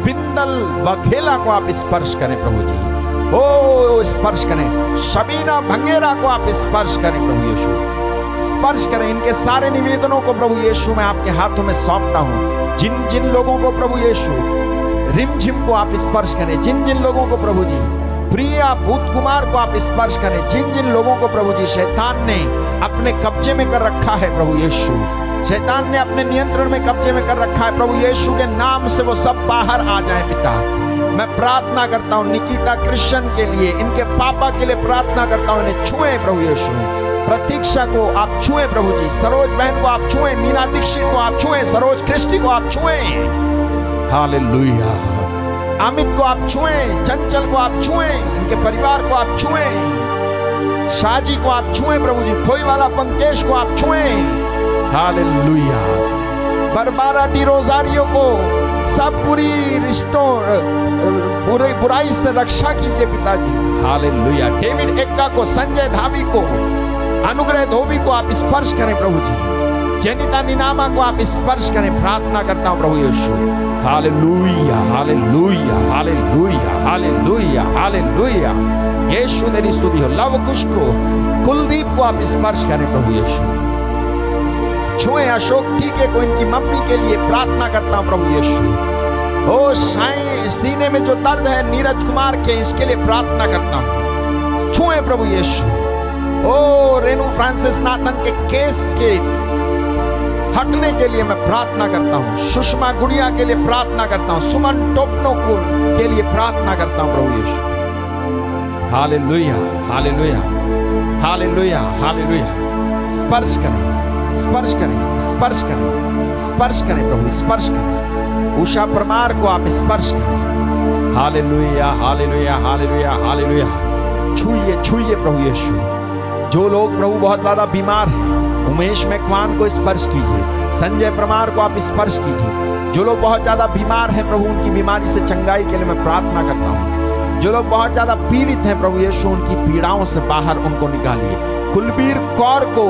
बिंदल वघेला को आप स्पर्श करें प्रभु जी, ओ स्पर्श करें। शबीना भंगेरा को आप स्पर्श करें प्रभु यीशु, स्पर्श करें। इनके सारे निवेदनों को प्रभु यीशु मैं आपके हाथों में सौंपता हूं। जिन जिन लोगों को प्रभु यीशु रिमझिम को आप स्पर्श करें, जिन जिन लोगों को प्रभु जी, प्रिया भूत कुमार को आप स्पर्श करें, जिन जिन लोगों को प्रभु जी शैतान ने अपने कब्जे में कर रखा है प्रभु यीशु, शैतान ने अपने नियंत्रण में कब्जे में कर रखा है प्रभु यीशु के नाम से वो सब बाहर आ जाए पिता। मैं प्रार्थना करता हूं निकिता कृष्ण के लिए, इनके पापा के लिए प्रार्थना करता हूं, इन्हें छुएं प्रभु यीशु। प्रतीक्षा को आप छुएं प्रभु जी, सरोज बहन को आप छुएं, मीना दीक्षित को आप छुएं, सरोज क्रिस्टी को आप छुएं। हालेलुया। अमित को आप छुएं, चंचल को आप छुएं, इनके परिवार को आप छुएं, शाजी को आप छुएं प्रभु जी, खोई वाला पंकेश को आप छुएं। हालेलुया। बरबारा डी रोजारियो को सब बुरी रिश्तों बुराई से रक्षा कीजिए पिताजी। हालेलुया। डेविड एक्का को, संजय धावी को, अनुग्रह धोबी को आप स्पर्श करें प्रभु जी, जेनिता निनामा को आप स्पर्श करें, प्रार्थना करता हूं प्रभु Yeshu. Hallelujah hallelujah hallelujah hallelujah hallelujah. Yeshu तेरी स्तुति हो। लव कुश को, कुलदीप को आप स्पर्श करें प्रभु यीशु। छुए अशोक टीके को, इनकी मम्मी के लिए प्रार्थना करता हूं प्रभु यीशु। ओ साईं, सीने में जो दर्द है नीरज कुमार के, इसके लिए प्रार्थना करता हूं। छुए प्रभु यीशु। ओ रेनू फ्रांसिस नाथन के केस के हटने के लिए मैं प्रार्थना करता हूं। सुषमा गुड़िया के लिए प्रार्थना करता हूं। सुमन टोपनोकुल के लिए प्रार्थना करता हूं प्रभु Yeshu. Hallelujah hallelujah hallelujah hallelujah. स्पर्श करें, स्पर्श करें, स्पर्श करें, स्पर्श करें प्रभु, स्पर्श करें। उषा परमार को आप स्पर्श करें। Hallelujah hallelujah hallelujah hallelujah. छुइए छुइए प्रभु यीशु। जो लोग प्रभु बहुत ज्यादा बीमार हैं, उमेश मैकवान को स्पर्श कीजिए। संजय परमार को आप स्पर्श कीजिए। जो लोग बहुत ज्यादा बीमार हैं प्रभु, उनकी बीमारी से चंगाई के लिए मैं प्रार्थना करता हूँ। जो लोग बहुत ज्यादा पीड़ित हैं प्रभु यीशु, उनकी पीड़ाओं से बाहर उनको निकालिए। कुलबीर कौर को,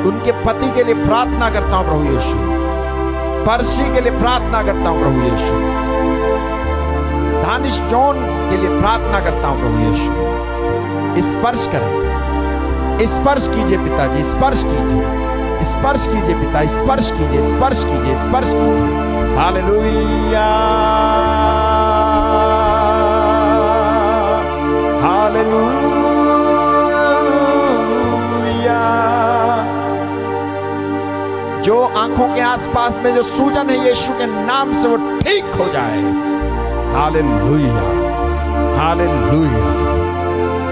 उनके पति के लिए प्रार्थना करता हूँ प्रभु यीशु। परसी के लिए प्रार्थना करता हूँ प्रभु यीशु। दानिश जॉन के लिए प्रार्थना करता हूँ प्रभु यीशु। स्पर्श करें, स्पर्श कीजिए पिताजी, स्पर्श कीजिए, स्पर्श कीजिए पिता, स्पर्श कीजिए, स्पर्श कीजिए, स्पर्श कीजिए। Hallelujah hallelujah. जो आंखों के आसपास में जो सूजन है, यीशु के नाम से वो ठीक हो जाए। Hallelujah hallelujah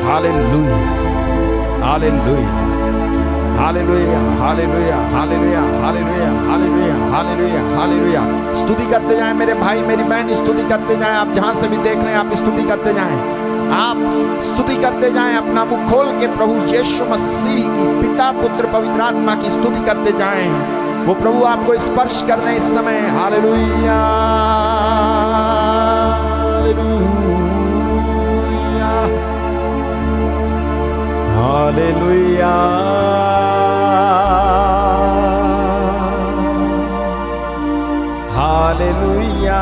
hallelujah hallelujah hallelujah hallelujah hallelujah hallelujah hallelujah hallelujah hallelujah. स्तुति करते जाएं मेरे भाई मेरी बहन, स्तुति करते जाएं। आप जहां से भी देख रहे हैं, आप स्तुति करते जाएं, आप स्तुति करते जाएं। अपना मुख खोल के प्रभु यीशु मसीह की, पिता पुत्र पवित्र आत्मा की स्तुति करते जाएं। वो प्रभु आपको स्पर्श कर रहे हैं इस समय। हालेलुया हालेलुया हालेलुया हालेलुया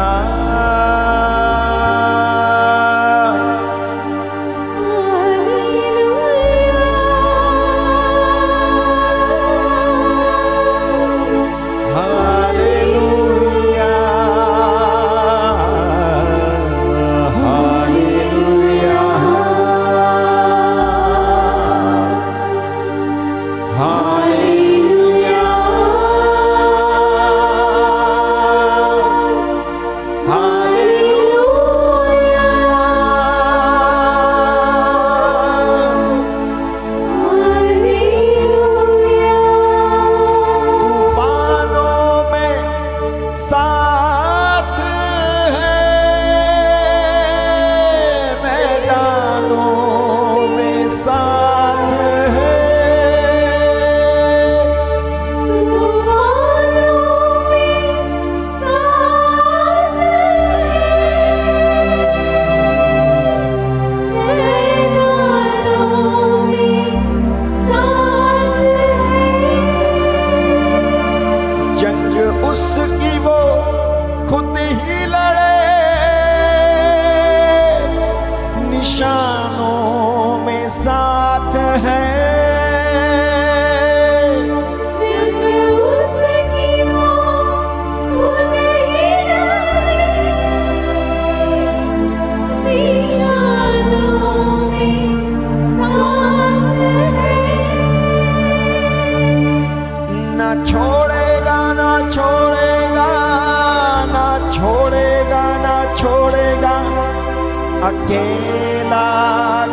अकेला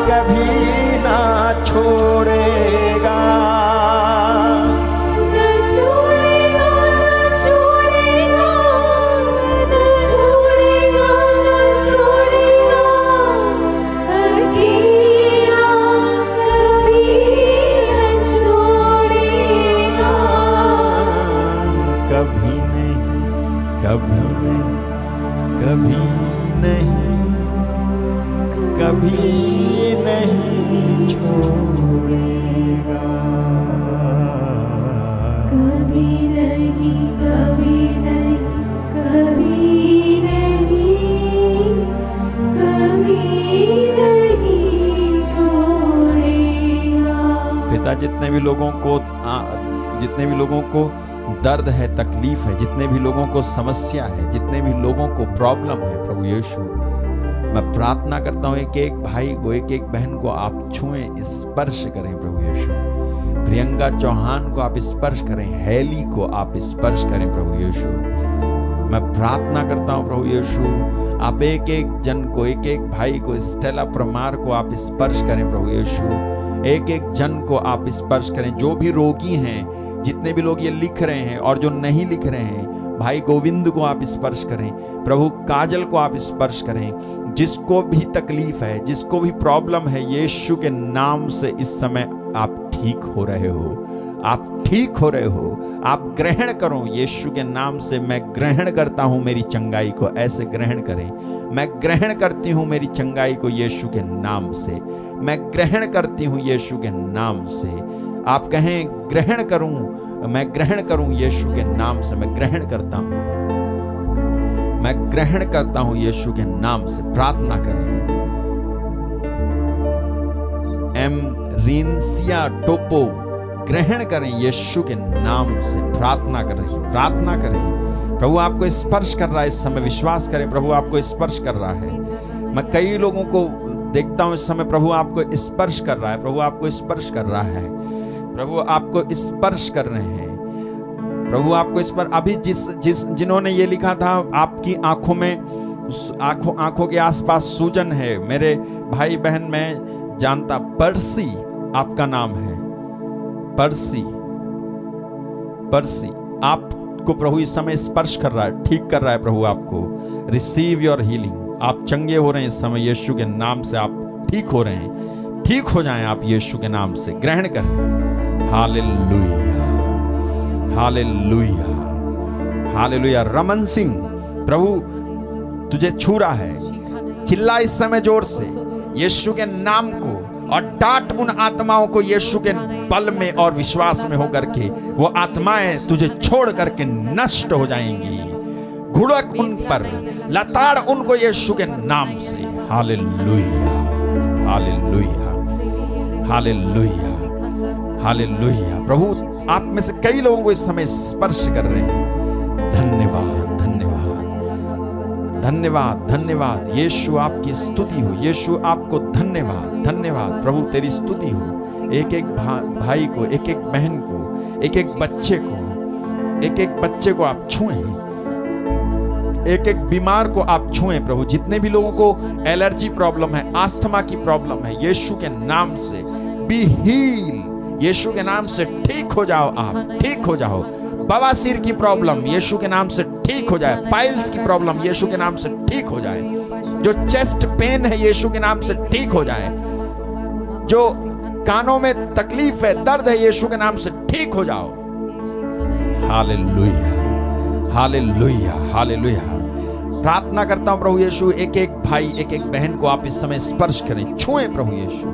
कभी ना छोड़ेगा, न छोड़ेगा, न छोड़ेगा, न छोड़ेगा, न छोड़ेगा, अकेला कभी न छोड़ेगा, कभी नहीं, कभी नहीं, कभी नहीं, पिता जितने भी लोगों को दर्द है, तकलीफ है, जितने भी लोगों को समस्या है, जितने भी लोगों को प्रॉब्लम है, प्रभु यीशु मैं प्रार्थना करता हूँ एक एक भाई को, एक एक बहन को आप छुएं, स्पर्श करें प्रभु यीशु। प्रियंका चौहान को आप स्पर्श करें, हैली को आप स्पर्श करें प्रभु यीशु। मैं प्रार्थना करता हूँ प्रभु यीशु, आप एक एक जन को, एक एक भाई को, स्टेला परमार को आप स्पर्श करें प्रभु यीशु। एक एक जन को आप स्पर्श करें, जो भी रोगी हैं, जितने भी लोग ये लिख रहे हैं और जो नहीं लिख रहे हैं, भाई गोविंद को आप स्पर्श करें, प्रभु काजल को आप स्पर्श करें। जिसको भी तकलीफ है, जिसको भी प्रॉब्लम है, यीशु के नाम से इस समय आप ठीक हो रहे हो, आप ठीक हो रहे हो। आप ग्रहण करो यीशु के नाम से। मैं ग्रहण करता हूं मेरी चंगाई को, ऐसे ग्रहण करें। मैं ग्रहण करती हूं मेरी चंगाई को यीशु के नाम से। मैं ग्रहण करती हूं यीशु के नाम से। आप कहें ग्रहण करूं, मैं ग्रहण करूं यीशु के नाम से। मैं ग्रहण करता हूं, मैं ग्रहण करता हूं यीशु के नाम से। प्रार्थना करें। एम रिंसिया टोपो ग्रहण करें यीशु के नाम से। प्रार्थना करें, प्रार्थना करें। प्रभु आपको स्पर्श कर रहा है इस समय, विश्वास करें प्रभु आपको स्पर्श कर रहा है। मैं कई लोगों को देखता हूं इस समय, प्रभु आपको स्पर्श कर रहा है, प्रभु आपको स्पर्श कर रहा है, प्रभु आपको स्पर्श कर रहे हैं, प्रभु आपको स्पर्श। अभी जिन्होंने ये लिखा था आपकी आंखों में, आंखों के आसपास सूजन है, मेरे भाई बहन मैं जानता, पर्सी आपका नाम है, पर्सी, पर्सी आपको प्रभु इस समय स्पर्श कर रहा है, ठीक कर रहा है प्रभु आपको। Receive your healing. आप चंगे हो रहे हैं इस समय यीशु के नाम से, आप ठीक हो रहे हैं, ठीक हो जाएं आप यीशु के नाम से। ग्रहण करें। Hallelujah, hallelujah, hallelujah. Raman Singh प्रभु तुझे छू रहा है, चिल्ला इस समय जोर से यीशु के नाम को और डांट उन आत्माओं को यीशु के बल में और विश्वास में होकर के। वो आत्माएं तुझे छोड़ करके नष्ट हो जाएंगी। घुड़क उन पर, लताड़ उनको यीशु के नाम से। Hallelujah, hallelujah, hallelujah, hallelujah. प्रभु आप में से कई लोगों को इस समय स्पर्श कर रहे हैं। धन्यवाद, धन्यवाद, धन्यवाद, धन्यवाद। यीशु आपकी स्तुति हो, यीशु आपको धन्यवाद, धन्यवाद। प्रभु तेरी स्तुति हो। एक एक भाई को, एक एक बहन को, एक एक बच्चे को, एक एक बच्चे को आप छुएं, एक एक बीमार को आप छुएं प्रभु। जितने भी लोगों को एलर्जी प्रॉब्लम है, आस्थमा की प्रॉब्लम है, यीशु के नाम से बी हील। यीशु के नाम से ठीक हो जाओ, आप ठीक हो जाओ। बवासीर की प्रॉब्लम यीशु के नाम से ठीक हो जाए। पाइल्स की प्रॉब्लम यीशु के नाम से ठीक हो जाए। जो चेस्ट पेन है यीशु के नाम से ठीक हो जाए। जो कानों में तकलीफ है, दर्द है, यीशु के नाम से ठीक हो जाओ। Hallelujah, hallelujah, hallelujah. प्रार्थना करता हूं प्रभु यीशु, एक एक भाई, एक एक बहन को आप इस समय स्पर्श करें, छुएं प्रभु यीशु।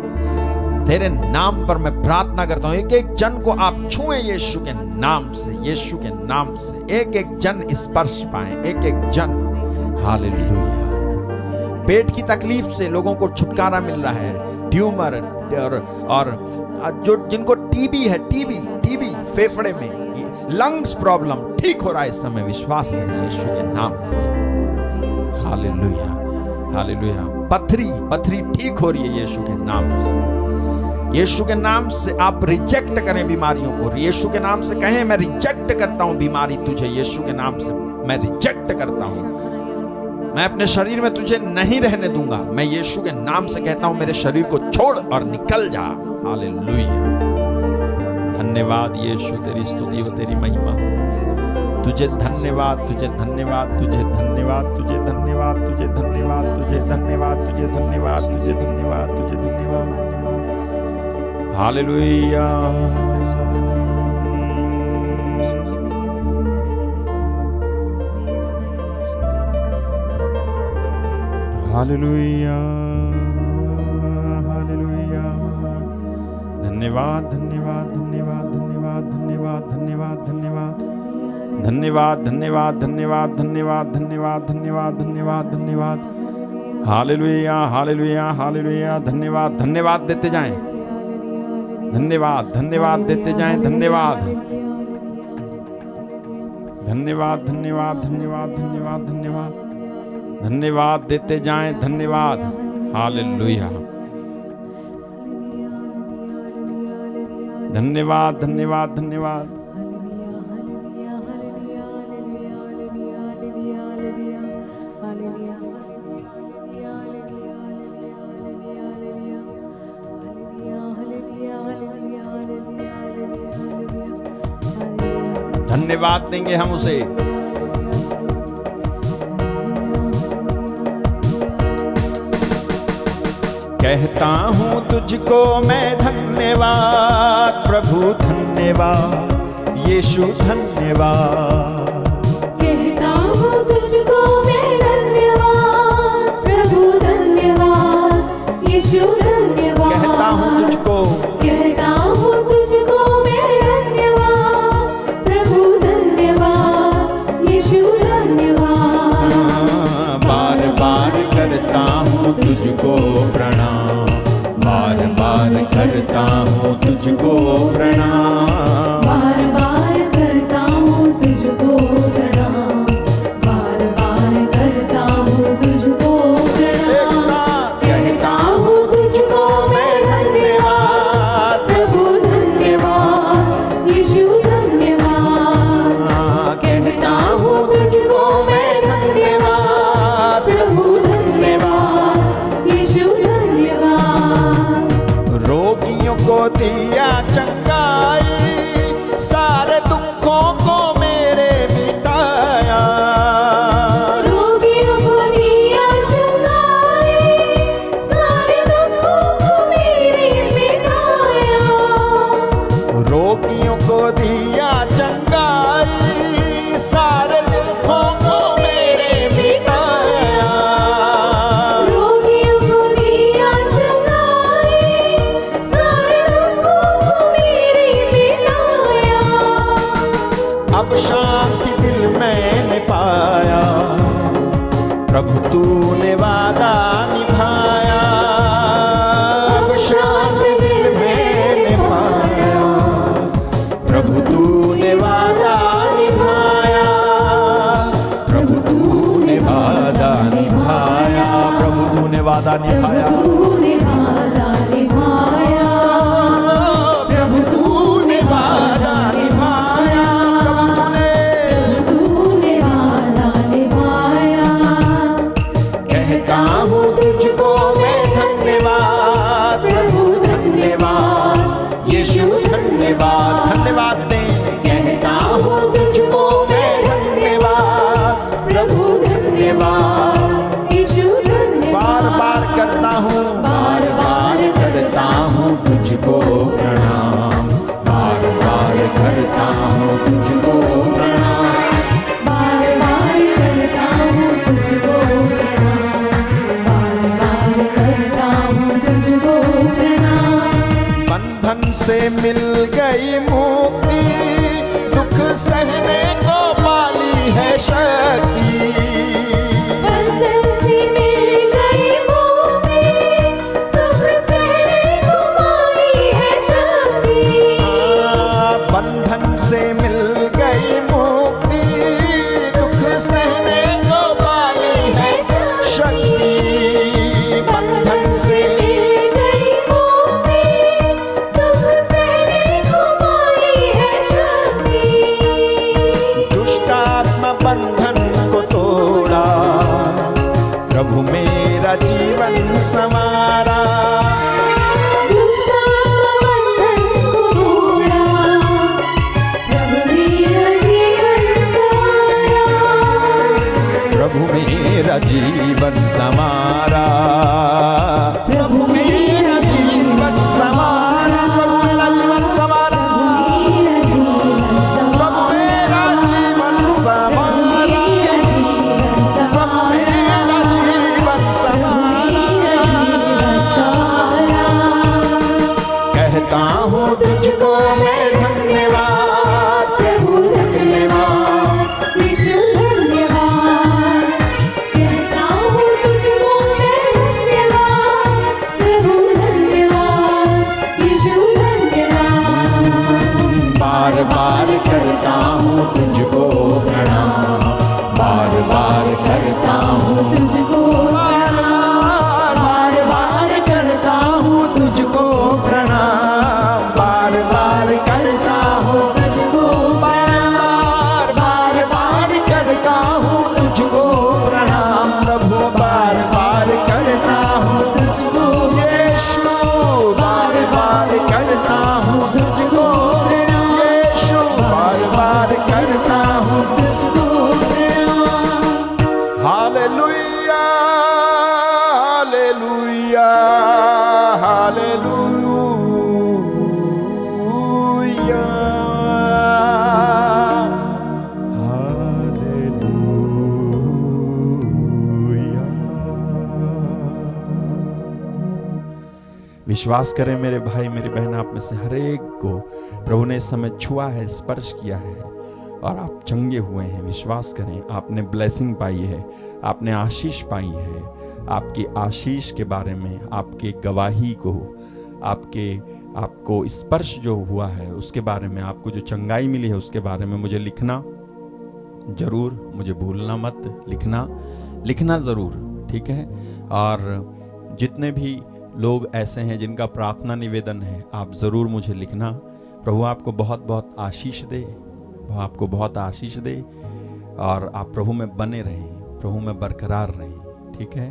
तेरे नाम पर मैं प्रार्थना करता हूं, एक एक जन को आप छुएं यीशु के नाम से, यीशु के नाम से। एक एक जन स्पर्श पाएं, एक एक जन। हालेलुया। पेट की तकलीफ से लोगों को छुटकारा मिल रहा है। ट्यूमर और जो जिनको टीबी है, टीबी फेफड़े में, लंग्स प्रॉब्लम ठीक हो रहा है इस समय। विश्वास करें यीशु के नाम से। Hallelujah, hallelujah. पथरी ठीक हो रही है यीशु के नाम से। यीशु के नाम से आप रिजेक्ट करें बीमारियों को। यीशु के नाम से कहें, मैं रिजेक्ट करता हूं बीमारी तुझे। यीशु के नाम से मैं रिजेक्ट करता हूं, मैं अपने शरीर में तुझे नहीं रहने दूंगा। मैं यीशु के नाम से कहता हूं, मेरे शरीर को छोड़ और निकल जा। हालेलुया। धन्यवाद यीशु, तेरी स्तुति हो, तेरी महिमा हो। तुझे धन्यवाद, तुझे धन्यवाद, तुझे धन्यवाद, तुझे धन्यवाद, तुझे धन्यवाद, तुझे धन्यवाद, तुझे धन्यवाद, तुझे धन्यवाद, तुझे धन्यवाद। हालेलुया। Hallelujah, hallelujah. धन्यवाद, धन्यवाद, धन्यवाद, धन्यवाद, धन्यवाद, धन्यवाद, धन्यवाद, धन्यवाद, धन्यवाद, धन्यवाद, धन्यवाद, धन्यवाद, धन्यवाद, धन्यवाद, धन्यवाद। Hallelujah, hallelujah, hallelujah. धन्यवाद, धन्यवाद देते जाएं। धन्यवाद धन्यवाद देते जाएं, धन्यवाद धन्यवाद धन्यवाद धन्यवाद धन्यवाद धन्यवाद धन्यवाद देते जाएं, धन्यवाद। हालेलुया, धन्यवाद धन्यवाद धन्यवाद। धन्यवाद देंगे हम उसे। कहता हूँ तुझको मैं धन्यवाद प्रभु, धन्यवाद यीशु, धन्यवाद। कहता हूँ तुझको मैं धन्यवाद प्रभु, धन्यवाद यीशु, धन्यवाद। कहता हूँ तुझको, कहता हूँ तुझको मैं धन्यवाद प्रभु, धन्यवाद यीशु, धन्यवाद। बार बार करता हूँ तुझको प्रणाम, बार बार करता हूँ तुझको प्रणाम, बार बार करता हूँ तुझको प्रणाम, बार बार करता हूँ तुझको प्रणाम। कहता हूँ तुझको मैं धन्यवाद प्रभु, धन्यवाद यीशु, धन्यवाद। कहता हूँ तुझको मैं धन्यवाद प्रभु, धन्यवाद यीशु, धन्यवाद। रोगियों को दिया चंगाई, सारे दुखों को मेरे मिटाया। रोगियों को दिया चंगाई, सारे दुखों को मेरे मिटाया। रोगियों को दिया चंगाई, सारे दुखों को मेरे मिटाया। रोगियों को दिया चंगाई, सारे दुखों को मेरे मिटाया। अब शांति दिल मैंने पाया, प्रभु तूने वादा निभाया। अब शांति दिल मैंने पाया, प्रभु तूने वादा निभाया, प्रभु तूने वादा निभाया, प्रभु तूने वादा निभाया, तूने वादा निभाया, प्रभु तूने वादा निभाया, प्रभु तूने तूने वादा निभाया। कहता हूँ तुझको मैं धन्यवाद प्रभु, धन्यवाद यीशु, धन्यवाद। धन्यवाद दे, कहता हूँ तुझको मैं धन्यवाद प्रभु, धन्यवाद यीशु, धन्यवाद। बार बार करता हूँ, बार बार करता हूँ तुझको प्रणाम, बार बार करता हूँ तुझको प्रणाम, बार बार करता हूँ तुझको प्रणाम, बार बार करता हूँ तुझको प्रणाम। बंधन से मिल गई मुक्ति, दुख सहने को पाली है शक्ति। बंधन से मिल गई मुक्ति, दुख सहने को पाली है शक्ति। बंधन से मिल गई मुक्ति, दुख सहने को पाली है शक्ति। बंधन से मिल गई मुक्ति, दुख सहने को पाली है शक्ति। दुष्टात्मा बंधन को तोड़ा, प्रभु मेरा जीवन संवारा। दुष्टात्मा बंधन को तोड़ा, प्रभु मेरा जीवन संवारा। प्रभु मेरा जीवन संवारा, प्रभु मेरा जीवन संवारा, प्रभु मेरा जीवन संवारा, मेरा जीवन प्रभु मेरा जीवन संवारा, प्रभु मेरा जीवन संवारा। कहता हूँ तुझको मैं धन्यवाद प्रभु, धन्यवाद यीशु, धन्यवाद। कहता बार बार करता हूँ तुझको प्रणाम, बार बार करता हूँ तुझको बार बार करता हूँ तुझको प्रणाम, बार बार करता हूँ तुझको बार बार करता हूँ तुझको प्रणाम, प्रभु बार बार करता हूँ तुझको यीशु, बार बार करता हूँ तुझको प्रणाम, यीशु, बार बार करता हूँ तुझको प्रणाम। Hallelujah, hallelujah, hallelujah. विश्वास करें मेरे भाई मेरी बहन, आप में से हर एक को प्रभु ने इस समय छुआ है, स्पर्श किया है और आप चंगे हुए हैं। विश्वास करें, आपने ब्लेसिंग पाई है, आपने आशीष पाई है। आपकी आशीष के बारे में, आपके गवाही को, आपको स्पर्श जो हुआ है उसके बारे में, आपको जो चंगाई मिली है उसके बारे में मुझे लिखना जरूर, मुझे भूलना मत, लिखना ज़रूर, ठीक है। और जितने भी लोग ऐसे हैं जिनका प्रार्थना निवेदन है, आप ज़रूर मुझे लिखना। प्रभु आपको बहुत बहुत आशीष दे, प्रभु आपको बहुत आशीष दे और आप प्रभु में बने रहें, प्रभु में बरकरार रहें, ठीक है।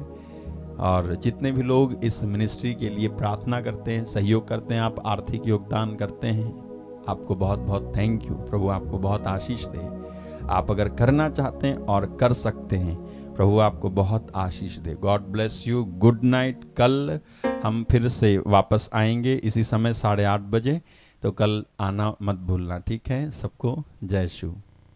और जितने भी लोग इस मिनिस्ट्री के लिए प्रार्थना करते हैं, सहयोग करते हैं, आप आर्थिक योगदान करते हैं, आपको बहुत बहुत थैंक यू। प्रभु आपको बहुत आशीष दे। आप अगर करना चाहते हैं और कर सकते हैं, प्रभु आपको बहुत आशीष दे। God bless you, good night. कल हम फिर से वापस आएंगे इसी समय 8:30 बजे, तो कल आना मत भूलना, ठीक है। सबको जय शिव।